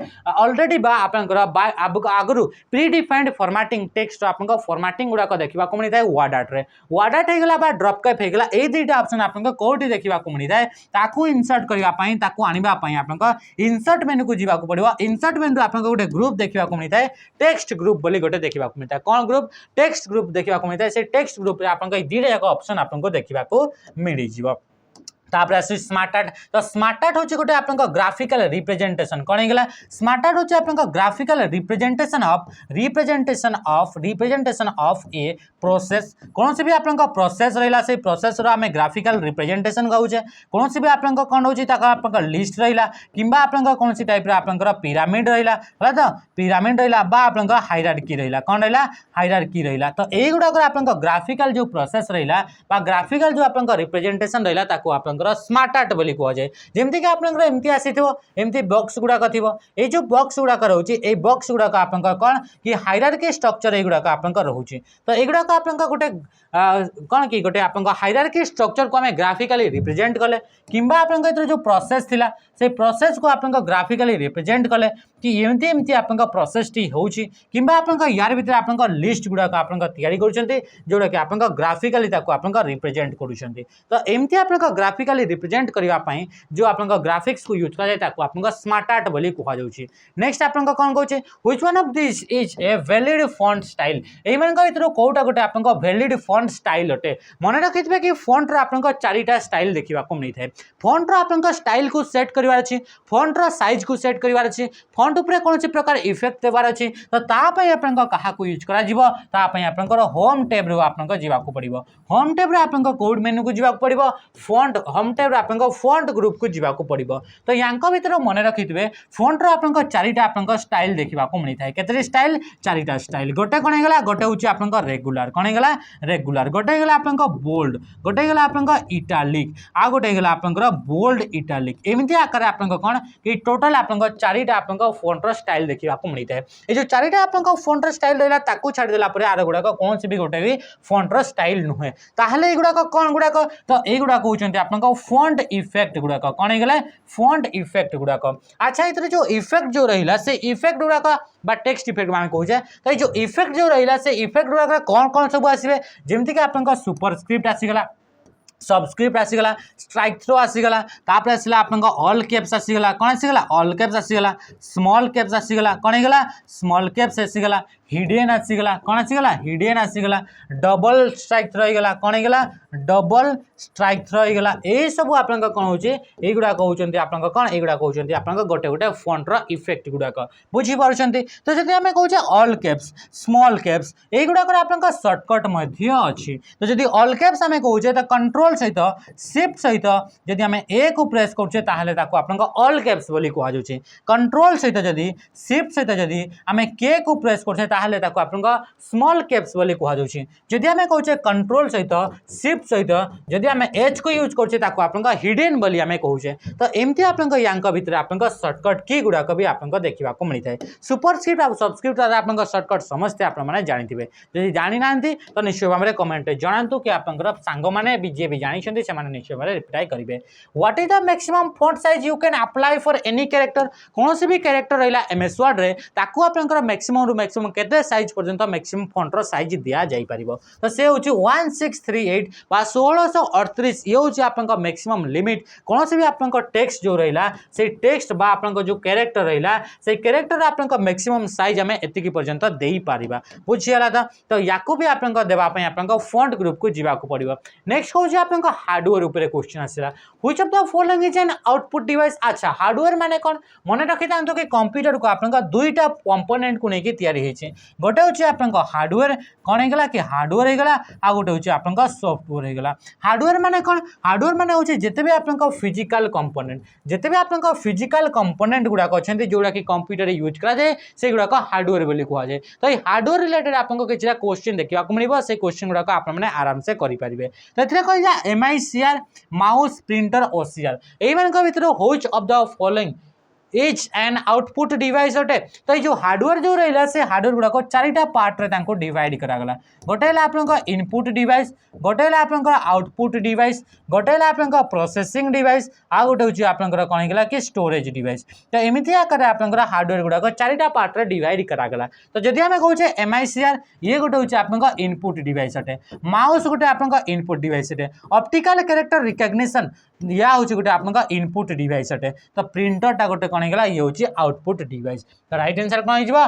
ऑलरेडी बा आपन को आगरु प्री डिफाइंड फॉर्मेटिंग टेक्स्ट आपन को फॉर्मेटिंग गुडा को देखिबा को मिलि थाए वाडाट रे वाडाट हे गेला बा ड्रॉप कैप हे गेला ए दुईटा ऑप्शन आपन को कोठी देखिबा को मिलि थाए ताकू इंसर्ट करिवा पई ताकू आनिबा पई आपन को इंसर्ट मेनू को जीवा को पड़िबो इंसर्ट मेनू आपन को गोटे ग्रुप देखिबा को मिलि थाए टेक्स्ट ग्रुप बोली गोटे देखिबा को मिलि थाए कोन ग्रुप टेक्स्ट ग्रुप देखिबा को मिलि थाए से टेक्स्ट ग्रुप रे आपन को दुईटा जाक ऑप्शन आपन को देखिबा को मिलि जीवो तापर आसी स्मार्ट आर्ट तो स्मार्ट आर्ट होची गोटे आपन को ग्राफिकल रिप्रेजेंटेशन कोन हे गेला स्मार्ट आर्ट होची आपन को graphical representation of a process कौन से भी आपन को प्रोसेस रहला से प्रोसेस रो हमें ग्राफिकल रिप्रेजेंटेशन कहू छे कौन से भी आपन को कोन होची ताका आपन को लिस्ट रहला किबा आपन को कौन सी टाइप रे आपन को पिरामिड रहला होला तो पिरामिड रहला बा आपन को हायरार्की रहला कोन रहला हायरार्की रहला तो ए गुडा को आपन को ग्राफिकल जो प्रोसेस रहला बा ग्राफिकल जो आपन को रिप्रेजेंटेशन रहला ताको आपन स्मार्ट आर्ट बोली कह जाए जमती कि आपन एमती आसीथिबो एमती बॉक्स गुडा थिबो ए जो बॉक्स गुडा रहउची ए बॉक्स गुडा आपन कोन कि हायरार्की स्ट्रक्चर ए गुडा आपन रहउची तो ए गुडा आपन गोटे कौन कि गोटे आपन हायरार्की स्ट्रक्चर को हमें ग्राफिकली रिप्रेजेंट कले किंबा आपन जो प्रोसेस थिला से प्रोसेस को आपन ग्राफिकली रिप्रेजेंट कले कि एमती एमती आपन प्रोसेस टी होउची किंबा आपन यार भीतर आपन लिस्ट गुडा आपन तैयारी करूछंती जोडा कि आपन ग्राफिकली ताको आपन रिप्रेजेंट करूछंती तो एमती आपन ग्राफिकली रिप्रेजेंट करबा पई जो आपन ग्राफिक्स को यूज करा ताको आपन स्मार्ट आर्ट बोली कहा जाउची नेक्स्ट आपन कोन कहूचे which one of this is a valid font style एई मन का भीतर कोटा गोटे आपन वैलिड फॉन्ट स्टाइल अटे मन रखिथिबे कि फॉन्ट रो आपन चारिटा स्टाइल देखिबा को मिलि थाए फॉन्ट रो आपन स्टाइल को सेट करबार अछि फॉन्ट रो साइज को सेट करबार अछि फॉन्ट ऊपर कोनसी प्रकार इफेक्ट देबार अछि तो ता पई आपन कहा को यूज करा जिवो ता पई आपन होम टैब रे आपन जीवा को पड़िबो होम टैब रे आपन कोड मेनू को जीवा को पड़िबो फॉन्ट होम टैब रे आपन फॉन्ट ग्रुप को जीवा को पड़िबो तो यांको भीतर मन रखिथिबे फॉन्ट रो आपन चारिटा आपन स्टाइल देखिबा को मिलि थाए केते स्टाइल चारिटा स्टाइल गोटे कोन हेगला गोटे होची आपन रेगुलर कोन हेगला रेगुलर गोटे हेगला आपन बोल्ड गोटे हेगला आपन इटालिक आ गोटे हेगला आपन बोल्ड इटालिक एमिति आकार आपन कोन कि टोटल आपन चारिटा आपन फॉन्ट रो स्टाइल देखिबा को मिलि थाए ए जो चारिटा आपन फॉन्ट रो स्टाइल रहला ताकू छाड़ देला परे आरो गुडा कोन से भी गोटे भी फॉन्ट रो स्टाइल नुहे ताहले ए गुडा कोन गुडा तो ए गुडा कहउचंती आपन फॉन्ट इफेक्ट गुडा कोन हेगला फॉन्ट इफेक्ट गुडा अच्छा इतरे जो इफेक्ट जो रहिला से इफेक्ट गुडा बा टेक्स्ट इफेक्ट माने कहउचे तो ए जो इफेक्ट जो रहिला से इफेक्ट गुडा कोन कोन सब आसीबे जेमति कि आपन सुपरस्क्रिप्ट आसीगला सबस्क्रिप्ट आसीगला स्ट्राइक थ्रो आसीगला तापर आसीला आपन ऑल कैप्स आसीगला कोन आसीगला ऑल कैप्स आसीगला स्मॉल कैप्स आसीगला कोन हेगला स्मॉल कैप्स आसीगला हिडन आसीगला कोन आसीगला हिडन आसीगला डबल स्ट्राइक थ्रो हेगला कोन हेगला डबल स्ट्राइक थ्रो हेगला ए सब आपन कोन होचे ए गुडा कहउचंती आपन कोन ए गुडा कहउचंती आपन गोटे गोटे फॉन्ट रो इफेक्ट गुडा बुझी पारुचंती तो जदि हमें कहउचे ऑल कैप्स स्मॉल कैप्स ए गुडा आपन शॉर्टकट मध्य अछि तो जदि ऑल कैप्स हमें कहउचे तो कंट्रोल सहित शिफ्ट सहित जदि हमें ए को प्रेस करछे ताहले ताको आपन ऑल कैप्स बोली कहा जाउची कंट्रोल सहित जदि शिफ्ट सहित जदि हमें के को प्रेस करछे ताहले ताको आपन स्मॉल कैप्स बोली कहा जाउची जदि हमें कहउचे कंट्रोल सहित शिफ्ट सहित जदि हमें एच को यूज करछे ताको आपन हिडन बोली हमें कहउचे तो एमती आपन यांक भीतर आपन शॉर्टकट की गुडा भी आपन देखिबा को मिलि थाए सुपरस्क्रिप्ट और सबस्क्रिप्ट आपन शॉर्टकट समस्ते आपन माने जानिथिबे जदि जानि नांती तो निश्चय भाबरे कमेंट रे जणांतु कि आपन सांग माने जे भी जानि छथि से माने निश्चय भाबरे रिप्लाई करिवे what is the maximum font size you can apply for any character कौन से भी कैरेक्टर रहला एमएस वर्ड रे ताकू आपन मैक्सिमम रु मैक्सिमम केते साइज पर्यंत मैक्सिमम फॉन्ट रो साइज दिया जाई परिबो तो से होची 1638 बा 1638 ये होची आपनका मैक्सिमम लिमिट कोन से भी आपनका टेक्स्ट जो रहिला से टेक्स्ट बा आपनका जो कैरेक्टर रहिला से कैरेक्टर आपनका मैक्सिमम साइज हमें एतिकी पर्यंत देई पारिबा बुझियाला था तो याकू भी आपनका देबा पई आपनका फॉन्ट ग्रुप को जीवा को पड़िबो नेक्स्ट होची आपनका हार्डवेयर ऊपर क्वेश्चन आसीला which of the following is an output device अच्छा हार्डवेयर माने कोन मने रखि तांतो कि कंप्यूटर को आपनका दुईटा कंपोनेंट को नेकी तयारी हेछि गोटे होछि आपनका हार्डवेयर कोन हेगला कि हार्डवेयर हेगला आ गोटे होछि आपनका सॉफ्टवेयर हेगला हार्डवेयर माने होछि जेते भी आपनका फिजिकल कंपोनेंट जेते भी आपनका फिजिकल कंपोनेंट गुडा को अछंती जोडा कि कंप्यूटर यूज करा जाय से गुडा को हार्डवेयर बोली कहवा जाय तो ई हार्डवेयर रिलेटेड आपनका किछरा क्वेश्चन देखिबा को मिलिबो से क्वेश्चन गुडा को आपन माने आराम से करि परिबे तो एथिरे कहला एमआईसीआर माउस प्रिंटर ओसीआर एई मानका भितर which of the following is an output device अटे तो जो हार्डवेयर जो रहा से हार्डवेयर गुड़ाक चारिटा पार्ट रे तांको डिवाइड करागला गोटे आपनका इनपुट डिवाइस गोटे आपनका आउटपुट डिवाइस गोटे आपनका प्रोसेसिंग डिवाइस आ गोटे होची आपनका कोन हेगला कि स्टोरेज डिवाइस तो एमिति आकार आपनका हार्डवेयर गुड़ाक चारिटा पार्ट रे डिवाइड करागला तो जदि हमें कहूचे एमआईसीआर ये गोटे होची आपनका इनपुट डिवाइस अटे माउस गोटे आपनका इनपुट डिवाइस अटे ऑप्टिकल कैरेक्टर रिकॉग्निशन या होची गोटे आपनका इनपुट डिवाइस अटे तो प्रिंटर टा गोटे कोन हेगला ये होची आउटपुट डिवाइस तो राइट आंसर कोन हिजबा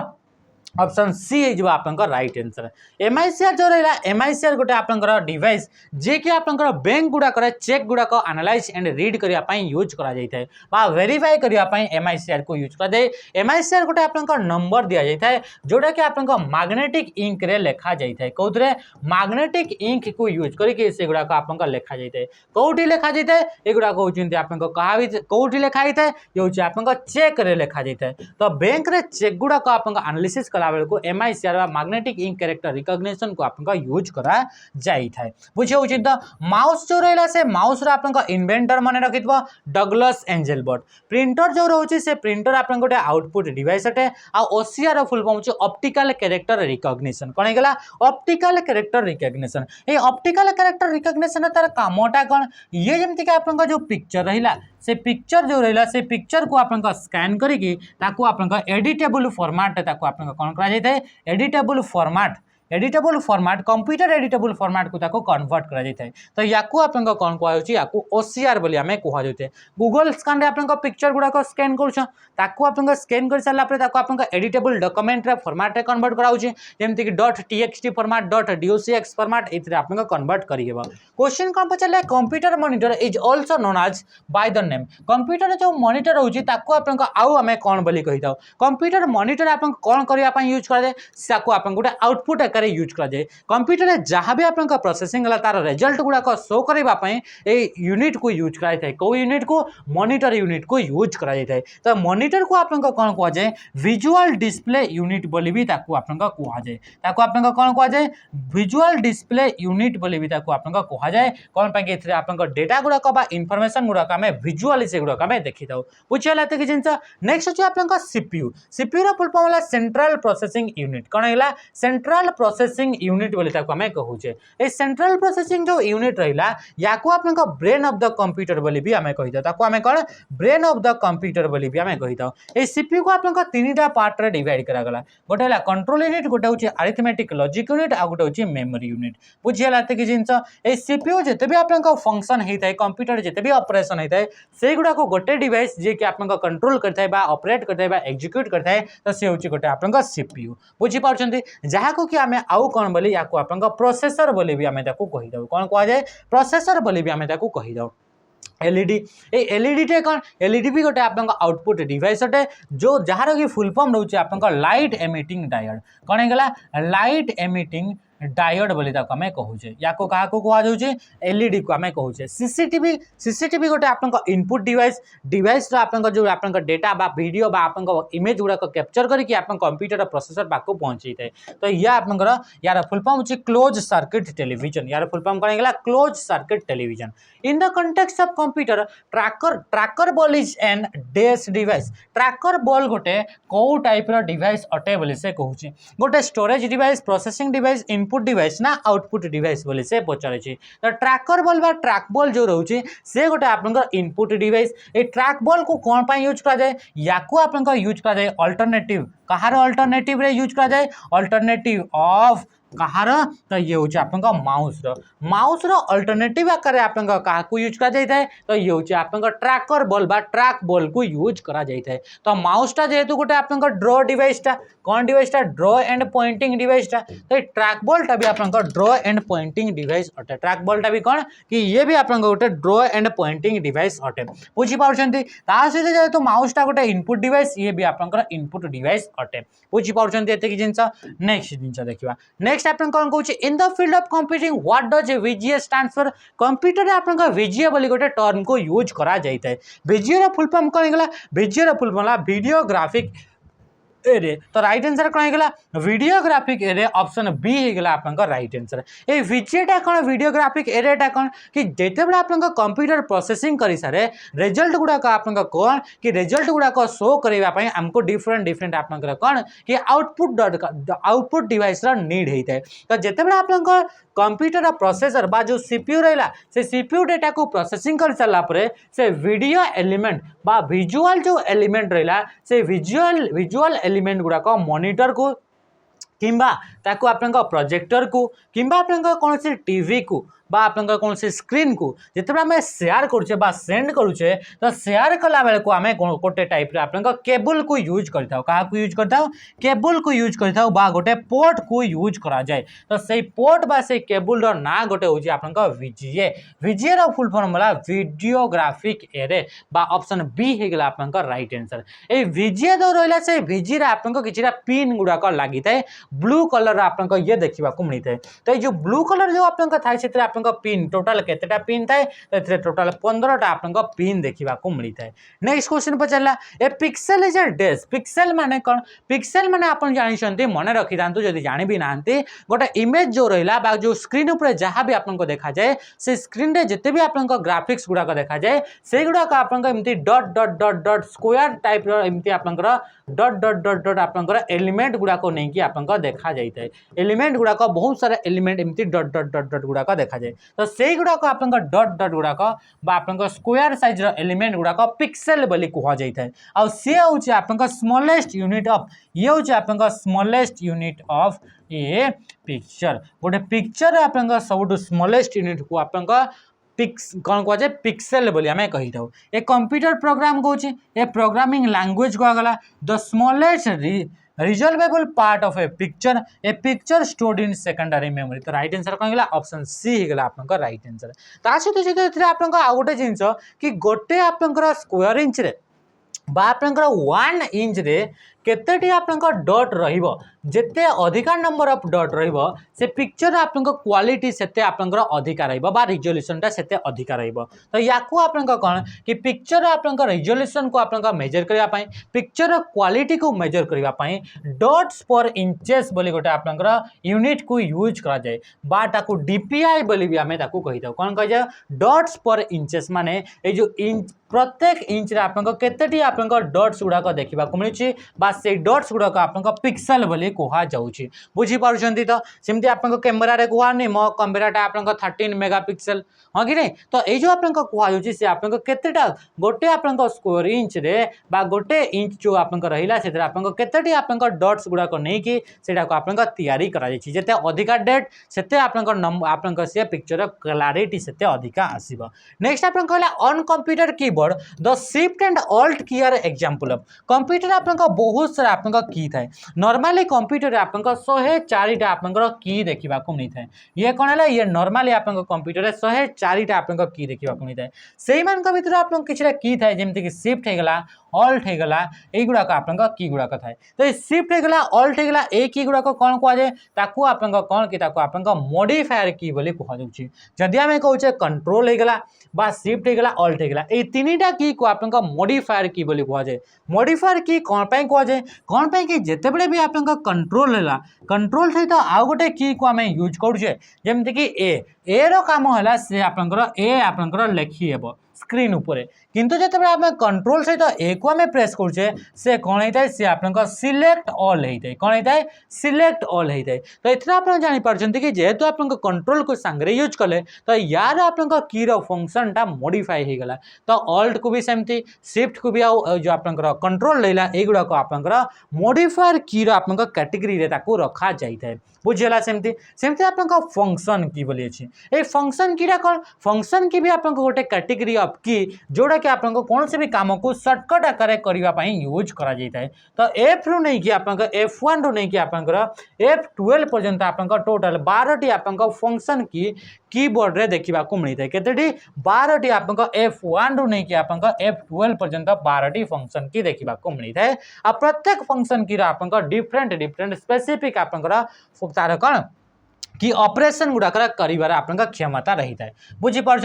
ऑप्शन सी है आपनका राइट आंसर एमआईसीआर जो रहा एमआईसीआर गोटे आपनकर डिवाइस जे कि आपनकर बैंक गुडा करे चेक गुडा को एनालाइज एंड रीड करिया पई यूज करा जाय थाए बा वेरीफाई करिया पई एमआईसीआर को यूज करा जाय एमआईसीआर गोटे आपनकर नंबर दिया जाय थाए जोडा कि आपनका मैग्नेटिक इंक रे लिखा जाय थाए कोथरे मैग्नेटिक इंक को यूज करि के से गुडा को आपनका लिखा जाय थाए कोठी लिखा जाय थाए ए गुडा को होचिंती आपनका कहा भी कोठी लिखा जाय थाए ये होची आपनका चेक रे लिखा जाय थाए तो बैंक रे चेक गुडा को आपनका एनालिसिस कला को MICR magnetic ink character recognition को आपनका यूज करा जाई थाए बुझे होची तो माउस जो रहला से माउस रे आपनका इन्वेंटर माने रखितबो डगलस एंजेलबर्ट प्रिंटर जो रहउची से प्रिंटर आपन गोटे आउटपुट डिवाइस अटे आ ओसीआर फुल फॉर्म होची ऑप्टिकल कैरेक्टर रिकॉग्निशन कोन हेगला ऑप्टिकल कैरेक्टर रिकॉग्निशन ए ऑप्टिकल कैरेक्टर रिकॉग्निशन तार कामटा कोन ये जेमति कि आपनका जो पिक्चर रहिला से पिक्चर जो रहिला से पिक्चर को आपनका स्कैन करिकी ताको आपनका एडिटेबल फॉर्मेट ताको आपनका कोन करा जाय थाए editable format computer editable format को ताको कन्वर्ट करा जाय थाए तो याकू आपनका कोन कहै होची याकू ओसीआर बोली हमें कहै जते गूगल स्कैन रे आपनका पिक्चर गुडा को स्कैन करछ ताको आपनका स्कैन कर साला पर ताको आपनका एडिटेबल डॉक्यूमेंट रे फॉर्मेट रे कन्वर्ट करा होची जेमति कि .txt फॉर्मेट .docx फॉर्मेट इतरे आपनका कन्वर्ट करि हेबा क्वेश्चन कोन पचले computer monitor is also known as by the name computer जो मॉनिटर होची ताको आपनका आउ हमें कोन बोली कहिताओ कंप्यूटर मॉनिटर आपन कोन करिया पई यूज करा जाय साको आपन गोटे आउटपुट आकार यूज करा जाय कंप्यूटर रे जहां भी आपन का प्रोसेसिंग हला तार रिजल्ट गुडा को शो करबा पई ए यूनिट को यूज करा जाय को यूनिट को मॉनिटर यूनिट को यूज करा जाय तो मॉनिटर को आपन का कोन कहवा जाय विजुअल डिस्प्ले यूनिट बोली भी ताको आपन का कहवा जाय ताको आपन का कोन कहवा जाय विजुअल डिस्प्ले यूनिट बोली भी ताको आपन का कहवा जाय कोन पई के आपन का डेटा गुडा को बा इंफॉर्मेशन गुडा का में विजुअली से गुडा का में देखि दाओ बुझियला त कि जिंस नेक्स्ट अछि आपन का सीपीयू रो फुल फॉर्म होला सेंट्रल प्रोसेसिंग यूनिट कोन हैला सेंट्रल प्रोसेसिंग यूनिट बोली ताको हमें कहू छे ए सेंट्रल प्रोसेसिंग जो यूनिट रहिला याको आपन का ब्रेन ऑफ द कंप्यूटर बोली भी हमें कहि दा ताको हमें कोन ब्रेन ऑफ द कंप्यूटर बोली भी हमें कहि दा ए सीपीयू को आपन का तीनटा पार्ट रे डिवाइड करा गला गोटे हैला कंट्रोल यूनिट गोटे होची अरिथमेटिक लॉजिक यूनिट आ गोटे होची मेमोरी यूनिट बुझियला त कि जिंस ए सीपीयू जते भी आपन का फंक्शन हेताय कंप्यूटर जते भी ऑपरेशन हेताय से गुडा को गोटे डिवाइस जे कि आपन का कंट्रोल करथाय बा ऑपरेट करथाय बा एग्जीक्यूट करथाय तो से होची गोटे आपन का सीपीयू बुझि पाउछंती जहा को कि हमें आउ कोन बोली याको आपन का प्रोसेसर बोली भी हमें ताको कहि दउ कोन कहवा जाय प्रोसेसर बोली भी हमें ताको कहि दउ एलईडी ए एलईडी टे कोन एलईडी भी गोटे आपन का आउटपुट डिवाइस अटे जो जहार की फुल फॉर्म रहउची आपन का लाइट एमिटिंग डायोड कोन हेगला लाइट एमिटिंग डायोड बोली ताको हमें कहू छे याको कहा को कहवा जाउछे एलईडी को हमें कहू छे सीसीटीवी गोटे आपन का इनपुट डिवाइस रो आपन का जो आपन का डेटा बा वीडियो बा आपन का इमेज गुडा को कैप्चर करके आपन कंप्यूटर प्रोसेसर पाको पहुंची थाए तो या आपन का यार फुल फॉर्म होची क्लोज सर्किट टेलीविजन यार फुल फॉर्म करेंगला close circuit television in the context of computer tracker ball is an dash device tracker ball गोटे को टाइप रो डिवाइस अटे बोली से कहू छी गोटे storage device processing device input device ना आउटपुट डिवाइस बोली से पचारे तो ट्रैकर बॉल बा ट्रैक बॉल जो रोचे से गोटे आपनकर इनपुट डिवाइस ए ट्रैक बॉल को कौन पाई यूज करा जाए या को आपनकर यूज करा जाए अल्टरनेटिव कहार अल्टरनेटिव रे यूज करा जाए अल्टरनेटिव ऑफ कहार तो ये हूँ आप माउस अल्टरनेटिव आकार आप यूज करा तो ये हूँ आप ट्रैकर बॉल बा ट्रैक बॉल को यूज करा तो माउसटा जेहेतु गोटे आप ड्रॉ डिवाइसटा कौन डिवाइसटा ड्रॉ एंड पॉइंटिंग डिवाइसटा तो ट्रैक बॉलटा भी आप ड्रॉ एंड पॉइंटिंग डिवाइस अटे ट्रैक बॉलटा भी कौन कि ये भी आप गोटे ड्रॉ एंड पॉइंटिंग डिवाइस अटे बुझीपार सहित जेहेतु माउसटा गोटे इनपुट डिवाइस ये भी आप इनपुट डिवाइस अटे बुझीपार जिनस नेक्स्ट जिनस देखा नेक्स्ट आप कौन कहूँ in the field of computing what does VGA stands for computer आप VGA बोली गोटे टर्म को यूज करा जाए VGA रो फुल फॉर्म कौन है VGA रो full form video graphic array तो राइट आंसर कौन है video graphic array option B होगा आप राइट आंसर ये VGA कौन वीडियो ग्राफिक एरेटा कौन कि जिते बड़े आप कंप्यूटर प्रोसेसिंग कर सारे रिजल्ट गुड़ाक आप कौन कि रिजल्ट गुड़ाक शो करने आमको डिफरेंट डिफरेंट आप कौन कि आउटपुट डिवाइस नीड होता है तो जिते बड़े आप कंप्यूटर प्रोसेसर बा जो CPU रहा से CPU डेटा को प्रोसेसिंग कर सारापर से वीडियो एलिमेंट बा विजुअल जो एलिमेंट रहा से विजुअल एलिमेंट गुड़ाक मॉनिटर को किंबा ताको आपनका प्रोजेक्टर को किंबा आपनका कौन सी टीवी को बा आपनका कौन सी स्क्रीन को जिते आम शेयर करुचे बा सेंड करुचे तो शेयर कला बेले को आम गोटे टाइप रे आपनका केबल को यूज करता क्या यूज करता केबल को यूज करता बा गोटे पोर्ट को यूज करा जाए तो सही पोर्ट बा से केबल रो ना गोटे होची आपनका VGA रो फुल फॉर्म होला वीडियो ग्राफिक एरे बा ऑप्शन बी हे गेला आपनका राइट आंसर ए VGA दो रहला से VGA रे आपनका किछिरा पिन गुडा का लागि थाए ब्लू कलर आपनका ये देखिबा को मिली थाए तो ये जो ब्लू कलर जो आपनका थाए सेते आपनका पिन टोटल केतेटा पिन थाए तो एथरे टोटल 15 टा आपनका पिन देखिबा को मिली थाए नेक्स्ट क्वेश्चन पचारला a pixel is a dash pixel माने कोन पिक्सेल माने आपन जानि छन्ते मने रखि दांतु जदि जानि भी नांते गोटे इमेज जो रहिला बा जो स्क्रीन ऊपर जहां भी आपनको देखा जाए से स्क्रीन रे जते भी आपनको ग्राफिक्स गुडा को देखा जाए से गुडा को आपनको एमती dot dot dot dot square type रो एमती आपनको डॉट डॉट डॉट डॉट आपनको एलिमेंट गुडा को नहीं कि आपनको देखा जाए एलिमेंट गुडा को बहुत सारा एलिमेंट एमती डॉट डॉट डॉट डॉट गुडा को देखा जाए तो से गुडा को आपनको डॉट डॉट गुडा को बा आपनको स्क्वायर साइज रो एलिमेंट गुडा को पिक्सेल बोली कहा जाए आ से होची आपनको स्मॉलेस्ट यूनिट ऑफ ये होची आपनको smallest unit of a picture गोटे पिक्चर आपनको सबुठ स्मॉलेस्ट यूनिट को आपनको कौन कह जाए पिक्सेल बोली आम कही था ए कंप्यूटर प्रोग्राम कौन ए प्रोग्रामिंग लैंग्वेज कहा the smallest resolvable part of a picture stored in secondary memory तो राइट आंसर कौन है ऑप्शन सी होगा आप राइट आंसर ता सहित आप गोटे जिनस कि गोटे आप स्क्वायर इंच रे बा आप 1 इंच रे केतेटी आपनका डॉट रहिबो जेते अधिका नंबर ऑफ डॉट रहिबो से पिक्चर आपनका क्वालिटी सेते आपनका अधिका रहिबो बा रिजोल्यूशन ता सेते अधिका रहिबो तो याकू आपनका कोन कि पिक्चर आपनका रिजोल्यूशन को आपनका मेजर करिया पई पिक्चर क्वालिटी को मेजर करिया पई डॉट्स पर इंचेस बोली गोटे आपनका यूनिट को यूज करा जाय बा ताकू डीपीआई बोली भी हमें ताकू कहि दो कोन कहि जाय डॉट्स पर इंचेस माने ए जो इंच प्रत्येक इंच रे आपनका केतेटी आपनका डॉट्स गुडा को देखिबा को मिलुची बा से डॉट्स गुड़ाक आप पिक्सेल बोली कह जाऊँगी बुझीपार तो सेमती आप कैमेरा रे कहनी मो कैमेराटा आप 13 मेगापिक्सेल हाँ कि नहीं तो ये जो आप कहुच्छे से आप केतेटा गोटे आप स्क्वायर इंच रे बा गोटे इंच जो आप रहा से केतेटी आप डॉट्स गुड़ाक नहीं कि आप तैयारी करते अधिका डेट से आप से पिक्चर क्लारिटी से अधिका आसब नेक्स्ट आप कहला on computer keyboard the shift and alt की आर एग्जांपल ऑफ कंप्यूटर आप बहुत सारा आपका की थाए नॉर्मली कंप्यूटर आपका 104 टा आपका की देखा नहीं थाए ये कौन है ये नॉर्मली आप कंप्यूटर 104 टा आपका की देखा नहीं थाए से भर आप किसी की थाए जमीक कि शिफ्ट होगा ऑल्ट होगा युड़ाक आप की गुड़ाक थाए तो ये शिफ्ट होगा ऑल्ट होगा ए की गुड़ाक कौन कहुए ताकू आप कौन कि आप मॉडिफायर की बोली कहुच्छे जदि आम कहे कंट्रोल होगा बा शिफ्ट होगा ऑल्ट होगा ये 3टा की को आप मॉडिफायर की बोली कहुए मॉडिफायर की कौन कहुए कौन कि जिते बड़े भी आप कंट्रोल है कंट्रोल सहित आउ गोटे की को आम यूज करुचे जमीक कि ए रो काम है से आप ए आप लिखी हे स्क्रीन उपरे किंतु जब आम कंट्रोल सहित ए को आम प्रेस करुचे से कौन होता है सी आप सिलेक्ट ऑल होता है कौन होता है सिलेक्ट ऑल होता है। तो ये आप जापर कि जेहेतु आप कंट्रोल को सांगे यूज कले तो यार आप की फंक्शन टा मॉडिफाई हो गला। तो ऑल्ट को भी सेमती शिफ्ट को भी जो आप कंट्रोल लेला एगुड़ाक आप मॉडिफायर की कैटेगरी रे ताको रखा जाए बुझेगा सेमती सेमती आप फंक्शन की बोली अच्छी ये फंक्शन कीटा कौन फंक्शन की भी आप गोटे कैटेगरी ऑफ की जोड़ा कि आप कौन से भी काम को सर्टकट आकार करने यूज करा जाता है। तो एफ रु नहीं कि आप F1 रु नहीं कि आप F12 पर्यंत आप टोटल 12 आप फंक्शन की कीबोर्ड रे देखा मिलता है केते 12 आप F1 रु नहीं कि आप F12 पर्यंत 12 फंक्शन की देखा मिलता है। आ प्रत्येक फंक्शन की आप डिफरेंट डिफरेंट स्पेसिफिक आप तार कौन कि ऑपरेशन गुड़ाकर कर आपका क्षमता रही है बुझीपार।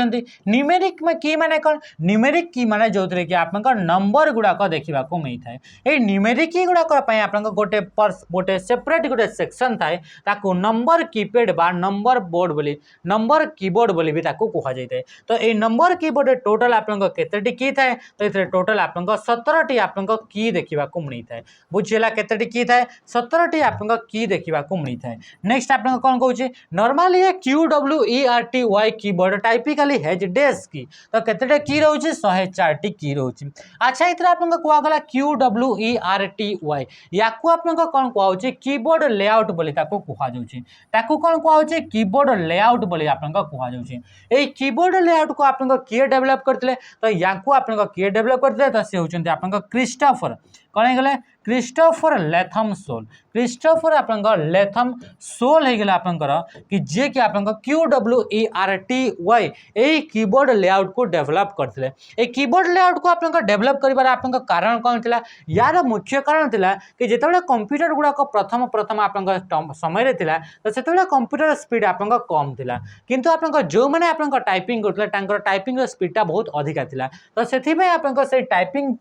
न्यूमेरिक में की माने कौन न्यूमेरिक की माने जो थे कि आप नंबर गुड़ाक देखा मिलता है ये न्यूमेरिक की गुड़ाक आप गोटे गोटे सेपरेट गोटे सेक्शन थाए ताकू नंबर कीपैड बा नंबर बोर्ड बोली नंबर कीबोर्ड बोली भी ताकू कहा जाता है। तो ये नंबर कीबोर्ड टोटल आप केतेटी की थाए तो ये टोटल आप 17टी आप की देखा मिलता है बुझीला केतेटी की थाए 17टी आप की देखा मिलता है। नेक्स्ट आप कौन कहूँ नॉर्मली ये QWERTY keyboard typically has dash की तो केतेटा की रहउची 104 टी की रहउची। अच्छा इतरा आपन को कहला QWERTY याकू आपन को कोन कहउची कीबोर्ड लेआउट बोली ताको कहा जाउची ताको कोन कहउची कीबोर्ड लेआउट बोली आपन को कहा जाउची। ए कीबोर्ड लेआउट को आपन को के डेवलप करथिले तो याकू आपन को के डेवलप करथिले तो से होचंती आपन को क्रिस्टोफर कौन गले क्रिस्टोफर लेथम सोल क्रिस्टोफर आप लेथम सोल हो गला आपंकर कि जे कि आप QWERTY यही कीबोर्ड लेआउट को डेवलप करते हैं। कीबोर्ड लेआउट को आप डेवलप कर आप कारण कौन था यार मुख्य कारण था कि जिते कंप्यूटर गुड़ाक प्रथम प्रथम आप समय तो से कंप्यूटर स्पीड आप कम था किंतु आप जो मैंने आप टाइपिंग करते टाइपिंग स्पीडा बहुत अधिका था तो से टाइपिंग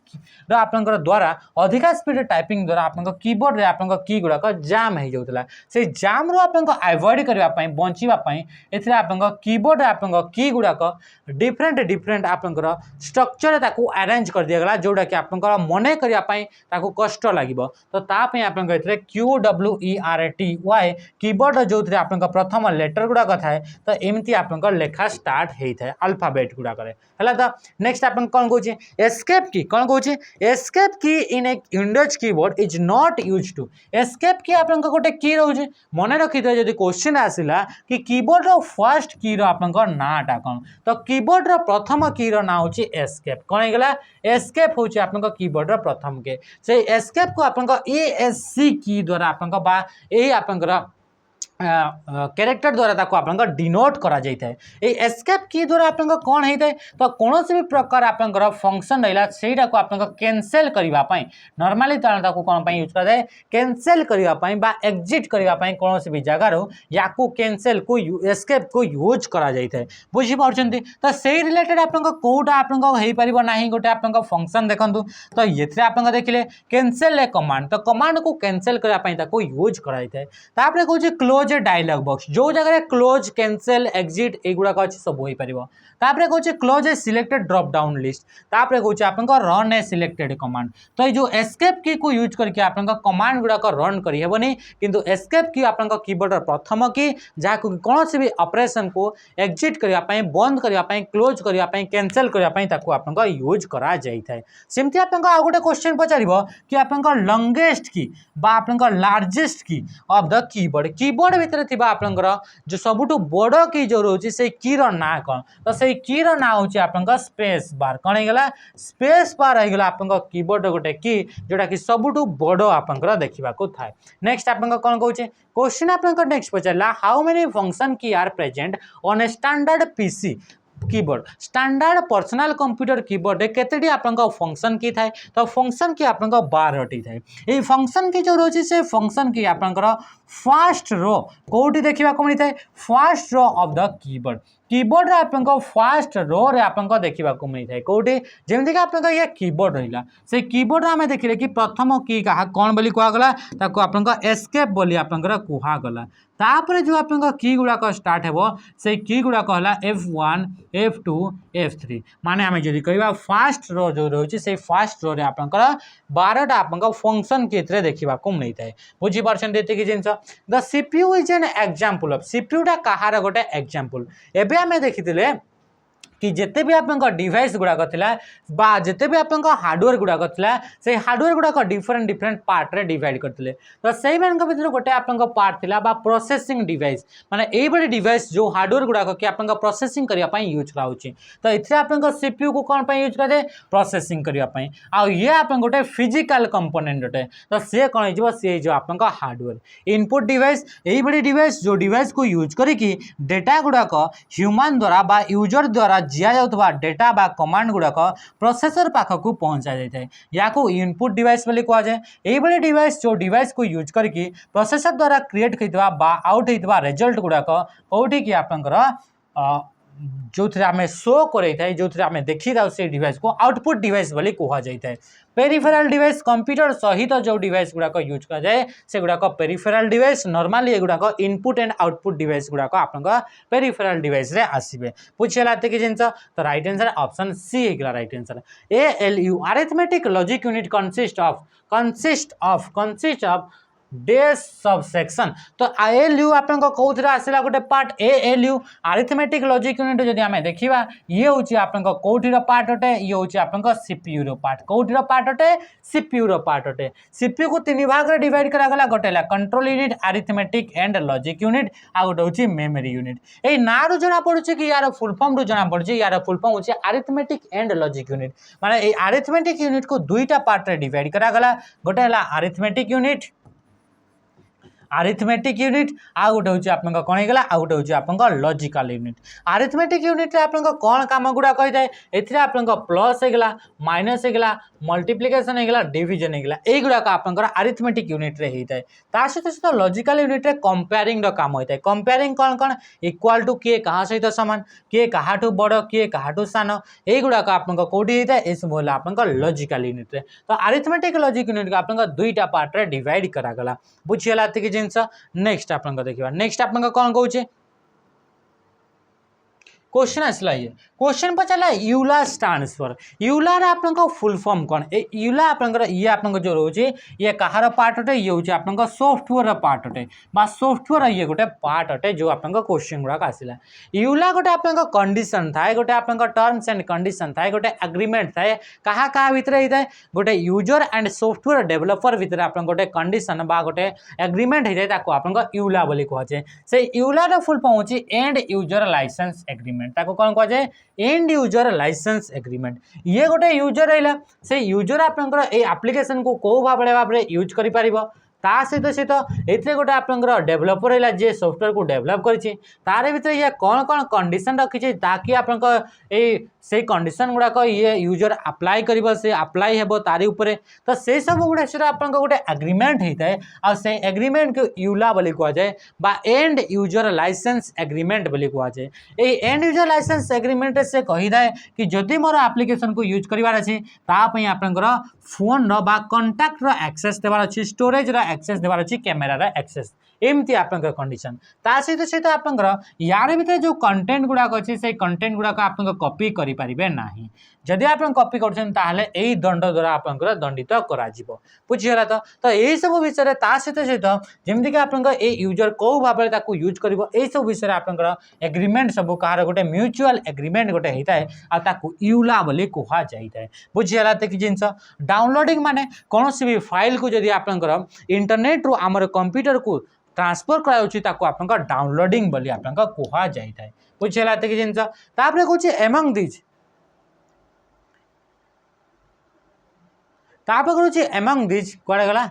द्वारा अधिका स्पीड टाइपिंग द्वारा आप कीबोर्ड रे आप की गुड़ाक जाम हो जाता से जाम रू आप अवॉइड करने बचाई एथरे आप कीबोर्ड आप की गुड़ाक डिफरेंट डिफरेंट आप स्ट्रक्चर ताकू अरेंज कर दिया गला जोड़ा कि आप मन करने कष्ट लगे तो तापाई आप QWERTY कीबोर्ड जो थे आप प्रथम लेटर गुड़ाक थाए तो एमती आप लेखा स्टार्ट होता है अल्फाबेट गुड़ाक है। तो नेक्स्ट आप कौन कहूँ एस्केप की कौन कहूँ escape key in a Windows keyboard is not use to escape key आप गोटे की रोचे मन रखी थे जब क्वेश्चन आसला कि कीबोर्ड फर्स्ट की आप नाटा कौन तो कीबोर्ड प्रथम की ना हूँ एस्केप कौन होगा एस्केप हूँ आप कीबोर्ड प्रथम के से एस्केप को आप ESC की द्वारा आप कैरेक्टर द्वारा ताको आप डिनोट करा जाता है। ये एस्केप की द्वारा आप कौन होता है तो कौन से भी प्रकार आप फंक्शन रहा सेटा को आप कैंसल करने नॉर्मली ताको कौन यूज करा जाए कैंसल करने बा एग्जिट करने कौन से भी जगार या कैंसल को एस्केप को यूज करा जाता है बुझीपार। तो से रिलेटेड आप कौटा आप ना गोटे आप फंक्शन देखूँ तो ये आप देखिले कैंसल ए कमांड तो कमांड को कैंसल करने यूज करा जाता है। तापर कहूँ क्लोज डायलॉग बॉक्स जो जगह क्लोज कैंसल एग्जिट एगुड़ाक अच्छे सब हो पार तापर कहूँ क्लोज ए सिलेक्टेड ड्रॉप डाउन लिस्ट तापर कहूँ आप रन ए सिलेक्टेड कमांड तो ये जो एस्केप की को यूज करके आप कमांड गुड़ाक रन करहबनी किंतु एस्केप की आप कीबोर्ड प्रथम की जहाँ कौन से भी ऑपरेशन को एग्जिट करने बंद करने क्लोज करने कैंसल करने आप यूज करा जाता है। सेमती आप गोटे क्वेश्चन पचार कि आप लंगेस्ट की आप लार्जेस्ट की ऑफ द कीबोर्ड कीबोर्ड भितर थी आप जो सबुठ बड़ की जो रोचे से की ना कौन तो से की ना हूँ आप स्पेस बार कौन होगा स्पेस बार होगा आप कीबोर्ड गोटे की जोटा कि सबुठ बड़ आप देखा थाए। नेक्स्ट आप कौन कहूँ क्वेश्चन आप नेक्स्ट पचारा how many function key are present on a standard PC keyboard standard personal computer keyboard केतेटी आप फंक्शन की थाए तो फंक्शन की आप 12टी थाए। ये फंक्शन की जो रोचे से फंक्शन की आप फर्स्ट रो कौटी देखा मिलता है first row of the keyboard keyboard रे आपनको फर्स्ट रो रे आपनको देखा मिलता है कौटी जमीक आप ये कीबोर्ड रहा से कीबोर्ड आम देखिले कि प्रथम की क्या कौन बोली कहगला ताको आपनको एस्केप बोली आपंकर कहगला तापर जो आपंक की गुड़ाक स्टार्ट हो से की गुड़ाक है F1 F2 F3 माने आम जब कह फास्ट रो जो रोचे से फास्ट रो आपंकर 12टा आपंक फंक्शन के देखा मिलता है बुझीपार्टी जिन the CPU is an example of सीपीयूटा कहार गोटे एग्जांपल एबे आम देखी कि जिते भी आप डिवाइस गुड़ाक बा जिते भी आप हार्डवेयर गुड़ाक से हार्डवेयर गुड़ाक डिफरेंट डिफरेंट पार्ट रे डिवाइड करते तो से भर गोटे आप पार्ट थिला बा प्रोसेसिंग डिवाइस माने एई बड़ी डिवाइस जो हार्डवेयर गुड़ाक कि आप प्रोसेसिंग करने यूज कराऊँगी तो ये आप सीपीयू को कौन यूज करे प्रोसेसिंग करने आ ये आप गोटे फिजिकल कंपोनेंट गोटे तो सी कौन हो सी जो आप हार्डवेयर इनपुट डिवाइस यही बड़ी डिवाइस जो डिवाइस को यूज करके डेटा गुड़ाक ह्यूमन द्वारा बा यूजर द्वारा दिया जाउथबा डेटा बा कमांड गुड़ाक प्रोसेसर पाखक पहुंचा जाए या इनपुट डिवाइस बोली कह जाए यही डिवाइस जो डिवाइस को यूज करके प्रोसेसर द्वारा क्रिएट होता बा आउट होता रिजल्ट गुड़ाक कौटी कि आपंकर जो आम शो कर जो आम देखी था से डिवाइस को आउटपुट डिवाइस बोली कह जाए पेरिफेराल डिवाइस कंप्यूटर सहित जो डिवाइस गुड़ाक यूज कर जाए से गुड़ाक पेरिफेराल डिवाइस नॉर्मली गुड़ाक इनपुट एंड आउटपुट डिवाइस गुड़ाक आप पेरिफेराल डिवाइस रे आसबे पूछेला कि जिन तो राइट आंसर ऑप्शन सी है right answer ALU arithmetic logic unit consist of these subsection तो ALU आप कौन आसला गोटे part ALU arithmetic logic unit जदि आम देखा ये हूँ आप कौटीर पार्ट अटे ये हूँ आप सीपीयू पार्ट कौटीर पार्ट अटे सीपीयू पार्ट अटे सीपीयू को तीन भाग में डिवाइड करागला गोटे control unit arithmetic and logic unit आ गोटे हूँ मेमोरी यूनिट ये ना रू जना पड़ुछि कि यार फुल फॉर्म रू जना पड़ुछि यार फुल फॉर्म हूँ अरिथमेटिक एंड लॉजिक यूनिट माने ये अरिथमेटिक यूनिट को दुईटा पार्ट में डिवाइड करागला गोटे अरिथमेटिक यूनिट आ गोटे हूँ आप कौन होगा आ गोटे हूँ आप लॉजिकल यूनिट अरिथमेटिक यूनिट आप कौन काम गुड़ा कही थाए ए आप प्लस होगा माइनस होगा मल्टीप्लिकेशन होगा डिविजन होगा युड़ाक आप अरिथमेटिक यूनिट रे होता है ता सहित सहित लॉजिकल यूनिट रे कंपेयरिंग काम होता है कंपेयरिंग कौन कौन इक्वाल टू किए क्या सहित सामान किए क्या बड़ किए क्या सान युड़ाक आप कौटी होता है ये सब है आप लॉजिकल यूनिट रे तो अरिथमेटिक लॉजिक यूनिट को आप दुईटा पार्ट रे डिवाइड करागला बुझीगला जिनस नेक्स्ट आप देखा नेक्स्ट आप कौन कहे क्वेश्चन आसला ये क्वेश्चन पचारा यूला स्टैंड्स फॉर यूलार आप फुल फॉर्म कौन यूला आप ये आप जो रोचे ये कहार पार्ट अटे ये हूँ आप सॉफ्टवेयर पार्ट अटे बा सॉफ्टवेयर ये गोटे पार्ट अटे जो आप क्वेश्चन गुड़ाक आसला यूला गोटे आप कंडीशन थाए गोटे आप टर्म्स एंड कंडीशन थाए गोटे एग्रीमेंट थाए क्या क्या भितर होता है गोटे यूजर एंड सॉफ्टवेयर डेवलपर भितर आप गोटे कंडीशन बा गोटे एग्रीमेंट होता है आप यूला बोली कहुए से यूलार फुल फॉर्म हूँ एंड यूजर लाइसेंस एग्रीमेंट कौन कहुए एंड यूजर लाइसेंस एग्रीमेंट ये गोटे यूजर रहा से यूजर आप एप्लिकेशन को कौ भाव में यूज कर ता सहित सहित ये गोटे आप डेवलपर रहा जी सॉफ्टवेयर को डेवलप करें तार भीतर ये कौन कौन कंडीशन रखी ताकि आप से कंडीशन गुड़ाक ये यूजर अप्लाई कर से अप्लाई हे तारी उपरे तो से सब गुड़ा से आप गोटे एग्रीमेंट होता है आ से एग्रीमेंट को यूला बोली कह जाए बा एंड यूजर लाइसेंस एग्रीमेंट बोली कह जाए ये एंड यूजर लाइसेंस एग्रीमेंट से कही थाए कि जदि मोर एप्लिकेशन को यूज करार अच्छे तापी आप फोन बा कंटाक्ट एक्सेस देवार अच्छी स्टोरेज एक्सेस देवार अच्छी कैमेरार एक्सेस एमती आप कंडीशन ता सहित सहित आप यार भीतर जो कंटेंट गुड़ाक अच्छी से कंटेंट गुड़ाक आप कॉपी करें ना जदि आप कॉपी कर दंड द्वारा आप दंडित बुझीगला तो यही सब विषय ता सहित सहित जमीक आप यूजर कौ भाव में यूज कर सब विषय आप एग्रीमेंट सब कहार गोटे म्यूचुअल एग्रीमेंट गोटे होता है आपको यूला बोली कह जाए बुझीगला तो कि जिनस डाउनलोडिंग माने कौन भी फाइल को जदि आप इंटरनेट रू आमर कंप्यूटर को ट्रांसफर कर डाउनलोडिंग बोली आप कह जाए बुझीगला तो कि जिनस कहूँ एमंग दिज कौन एमंग दिज कड़े गला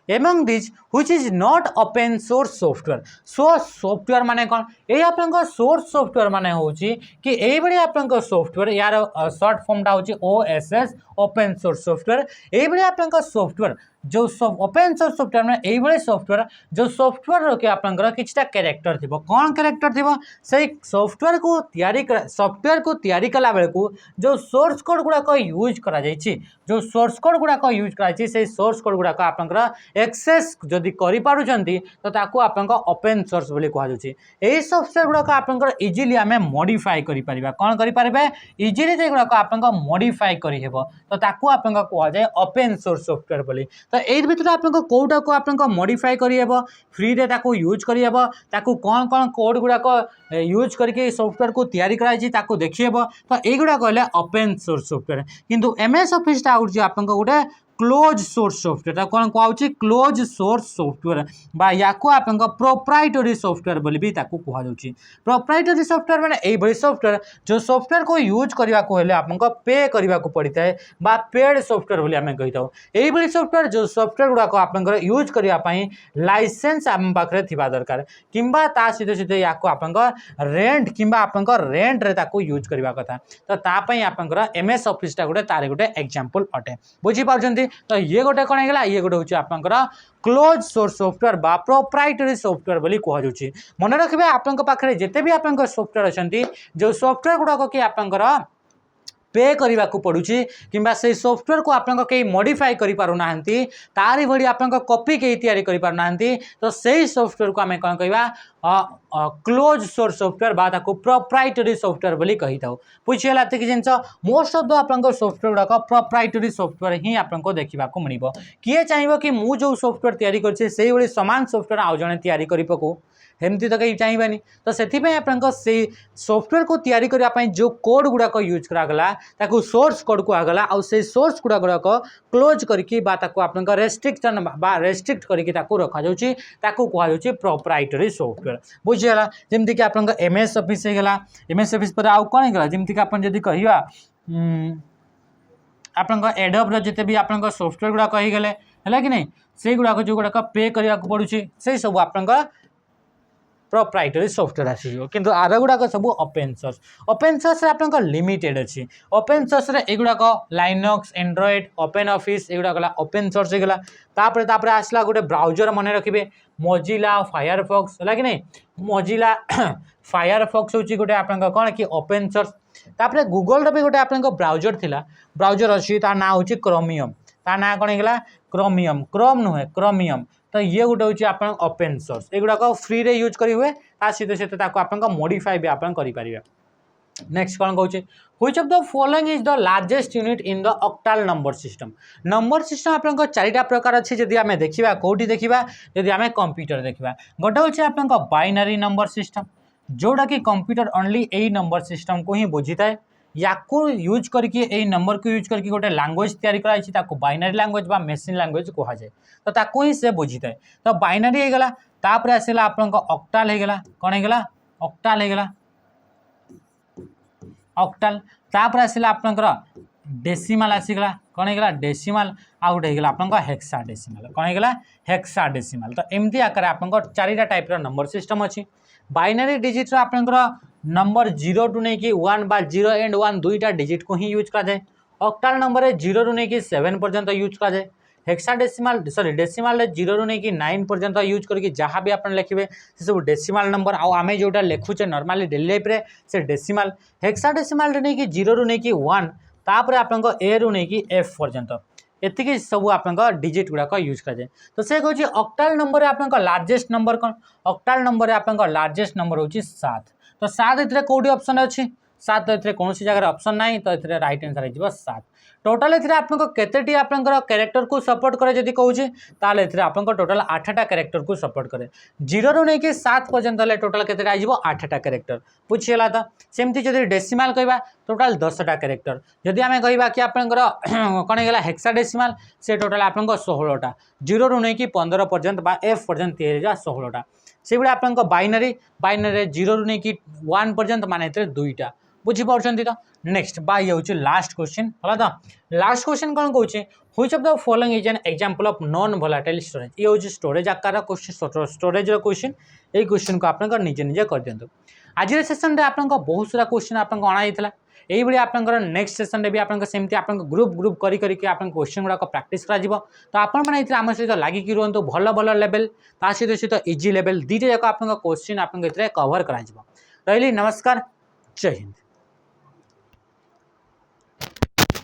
among these which is not open source software software माने कौन ये आप सोर्स सॉफ्टवेयर माने हूँ कि ये आप सॉफ्टवेयर यार सर्ट फॉर्मटा हूँ OSS ओपन सोर्स सॉफ्टवेयर ये आप सॉफ्टवेयर जो ओपन सोर्स सॉफ्टवेयर में यही सॉफ्टवेयर जो सॉफ्टवेयर के आपंकर किछटा कैरेक्टर थी कौन कैरेक्टर थी से सॉफ्टवेयर को तैयारी कला बेले को जो सोर्स कोड गुड़ाक यूज करा जो सोर्स कोड गुड़ाक यूज कराई से सोर्स कोड गुड़ाक आपंकर एक्सेस जदि करिपारुचंती तो ताकू आपंकर ओपन सोर्स बोली कहा जाउची एही सॉफ्टवेयर गुड़ाक आपंकर इजीली आमे मॉडिफाई करि परिबा कौन करि परिबे इजीली जे गुड़ाक आपंकर मॉडिफाई करि हेबो तो ताकू आपंकर कहा जाय ओपन सोर्स सॉफ्टवेयर बोली तो एई भितर आपंकर कोडा को आपंकर मॉडिफाई करि हेबो फ्री रे ताकू यूज करि हेबो ताकू कौन कौन कोड गुड़ाक यूज करके सॉफ्टवेयर को तैयारी कराई ताकू देखि हेबो तो एई गुड़ा कहले ओपन सोर्स सॉफ्टवेयर किंतु एमएस ऑफिस टा आउट जे आपंकर गोटे क्लोज सोर्स सॉफ्टवेयर कौन कहूँ क्लोज सोर्स सॉफ्टवेयर बा या प्रोप्राइटरी सॉफ्टवेयर बोली भी ताकू कहा जाउची प्रोप्राइटरी सॉफ्टवेयर माने एई सॉफ्टवेयर जो सॉफ्टवेयर को यूज करने को हेले आपनको पे करने को पड़ता है बा पेड सॉफ्टवेयर बोली आमे कहि थाउ एई सॉफ्टवेयर जो सॉफ्टवेयर गुड़ा को आपनकर यूज करने पई लाइसेंस आम पाखरे थिबा दरकार किंबा ता सीधे सीधे या को आपनकर रेंट किंबा आपनकर रेंट रे ताकू यूज करबा कथा तो ता पई आपनकर एमएस ऑफिस टा गुटे तारे गुटे एग्जांपल अटे बुझी पाउछंती तो ये गोटे कौन है ये गोटे हूँ आपंकर क्लोज सोर्स सॉफ्टवेयर बा प्रोप्राइटरी सॉफ्टवेयर बोली कह जाउची मन रखिबे आपन पाखरे जेते भी आपन सॉफ्टवेयर अच्छी जो सॉफ्टवेयर गुड़ाक कि आपंकर पे करने को पड़ुची किंबा से सॉफ्टवेयर को आपन कई मॉडिफाई करि पारु नाहंती तारी भली आपन कॉपी कई तैयारी करि पारु नाहंती तो सही सॉफ्टवेयर को आमे कोन कहबा क्लोज सोर्स सॉफ्टवेयर बा ताको प्रोप्राइटरी सॉफ्टवेयर बोली कहि थाउ पुछियला त कि जिंस मोस्ट ऑफ द आपन सॉफ्टवेयर गुड़ाक प्रोप्राइटरी सॉफ्टवेयर ही आपन को देखा को मिलिबो किए चाहिबो कि मु जो सॉफ्टवेयर तैयारी करछि सेही भली समान सॉफ्टवेयर आउ जने तैयारी करि पको हेमती तो कहीं चाहिए तो से से सॉफ्टवेयर को तैयारी करने जो कोड गुड़ाक यूज करागला ताकू सोर्स कोड को आगला आउ से सोर्स कोड गुड़ाक क्लोज करके रेस्ट्रिक्शन बा रेस्ट्रिक्ट करके रखा जाउची ताकू कहा जाउची प्रोप्राइटरी सॉफ्टवेयर बुझीगला जमती कि आपन एमएस ऑफिस होगा एमएस ऑफिस पर आउ कौन होगा जमती कि आपन जदि कहिबा आपन एडोब रो जते भी आपन सॉफ्टवेयर गुड़ाक हो गले है कि नहीं से गुड़ाक जो गुड़ाक पे करने को पड़ुची से सब आपन प्रोप्राइटरी सॉफ्टवेयर आसीजो किंतु आर गुड़ाक सब ओपन सोर्स आप लिमिटेड अच्छी ओपन सोर्स रे एगुड़ाक लाइनक्स एंड्रॉइड ओपन ऑफिस एगुड़ा गला ओपन सोर्स होगा तापर आसला गोटे ब्राउजर मन रखिए मोजिला फायरफॉक्स है कि नहीं मोजिला फायरफॉक्स हूँ गोटे आप कौन कि ओपन सोर्स तापर गूगल भी गोटे आप ब्राउजर थिला ब्राउजर अच्छी ता ना हूँ क्रोमियम ता ना कौन होगा क्रोमियम क्रोम नुहे क्रोमियम तो ये गोटे हूँ आप ओपन सोर्स एगुड़ाक फ्री रे यूज करी हुए सीधे सीधे आप मॉडिफाई भी आप करें नेक्स्ट कौन कहूँ which of the following is the largest unit in the octal number system आप चारिटा प्रकार अच्छे जदि आम देखा कौटी देखा जदि आम कंप्यूटर देखा गोटे हूँ आप बाइनरी नंबर सिस्टम जोड़ा कि कंप्यूटर ओनली यही नंबर सिस्टम को ही बुझी थाए या यूज करके यही नंबर को यूज करके गोटे लैंग्वेज तैयारी कराई बाइनरी लैंग्वेज बा मेसीन लैंग्वेज कह जाए तो ताकू ही से बुझी थाए तो बाइनरी होगला तापर आसला आप ऑक्टाल होगला कौन होगला ऑक्टाल होगला ऑक्टाल तापर आसला आपनकर डेसिमाल आसीगला कौन होगला डेसिमाल आ गोटे होगला आपनकर हेक्साडेसिमाल कौन होगला हेक्साडेसिमाल तो एमती आकार आपनकर चारिटा टाइप रो नंबर सिस्टम अच्छी बाइनरी डिजिट रो आपनकर नंबर 0 टू नहीं कि 1 बा 0 एंड 1 दुईटा डिजिट को ही यूज करा जाए ऑक्टाल नंबर 0 टू नहीं कि 7 पर्यंत यूज करा जाए हेक्साडेसिमाल सॉरी डेसिमाल 0 टू नहीं कि 9 पर्यंत यूज करके जहाँ भी आप लिखे से सब डेसिमाल नंबर आम जोटा लिखुचे नॉर्मली डेली लाइफ रे से डेसिमाल हेक्साडेसिमाल नहीं कि 0 टू नहीं कि 1 तापर आप ए रु नहीं कि एफ पर्यंत एतिक सब आप डिजिट गुड़ाक यूज कराए तो से कहूँ ऑक्टाल नंबर आप लार्जेस्ट नंबर कौन ऑक्टाल नंबर आप लार्जेस्ट नंबर हूँ 7 तो 7 ए कौटी ऑप्शन अच्छी 7 तो कौन सी जगह ऑप्शन ना तो ये राइट आंसर हो 7 टोटाल आपको केतेटी आपंकर कैरेक्टर को सपोर्ट करे जदि कहूँ ताल आपंकर टोटाल 8टा कैरेक्टर को सपोर्ट करे 0 रु नहीं कि 7 पर्यंत टोटाल केते 8टा कैरेक्टर बुझीगला तो सेमती जदि डेसिमाल कहवा टोटाल 10टा कैरेक्टर जदि आम कहवा कि आपंकर कौन होगा हेक्साडेसिमाल से टोटाल आप 16टा 0 रु नहीं कि 15 पर्यंत बा एफ पर्यंत 16टा से भाई आप बाइनरी 0 रु नहीं कि 1 पर्यंत माने 2टा बुझीपार्टी तो नेक्स्ट बा ये हूँ लास्ट क्वेश्चन है तो लास्ट क्वेश्चन कौन कहूँ which of the following is an example of non volatile storage ये हूँ स्टोरेज आकार क्वेश्चन स्टोरेज क्वेश्चन ये क्वेश्चन को आप निजे निजे कर दिखाँ आज सेसन में आप बहुत सारा क्वेश्चन आपको अणाई यही आपंकर नेक्स्ट सेसन भी आपमती आप ग्रुप ग्रुप करके आप क्वेश्चन गुड़ाक प्राक्ट कर तो आपण मैंने आम सहित लगिकी रुहतु भल भल लेवल ता सहित इजी लेवल दुईटा जाक आप क्वेश्चन आप कवर कर। नमस्कार, जय हिंद।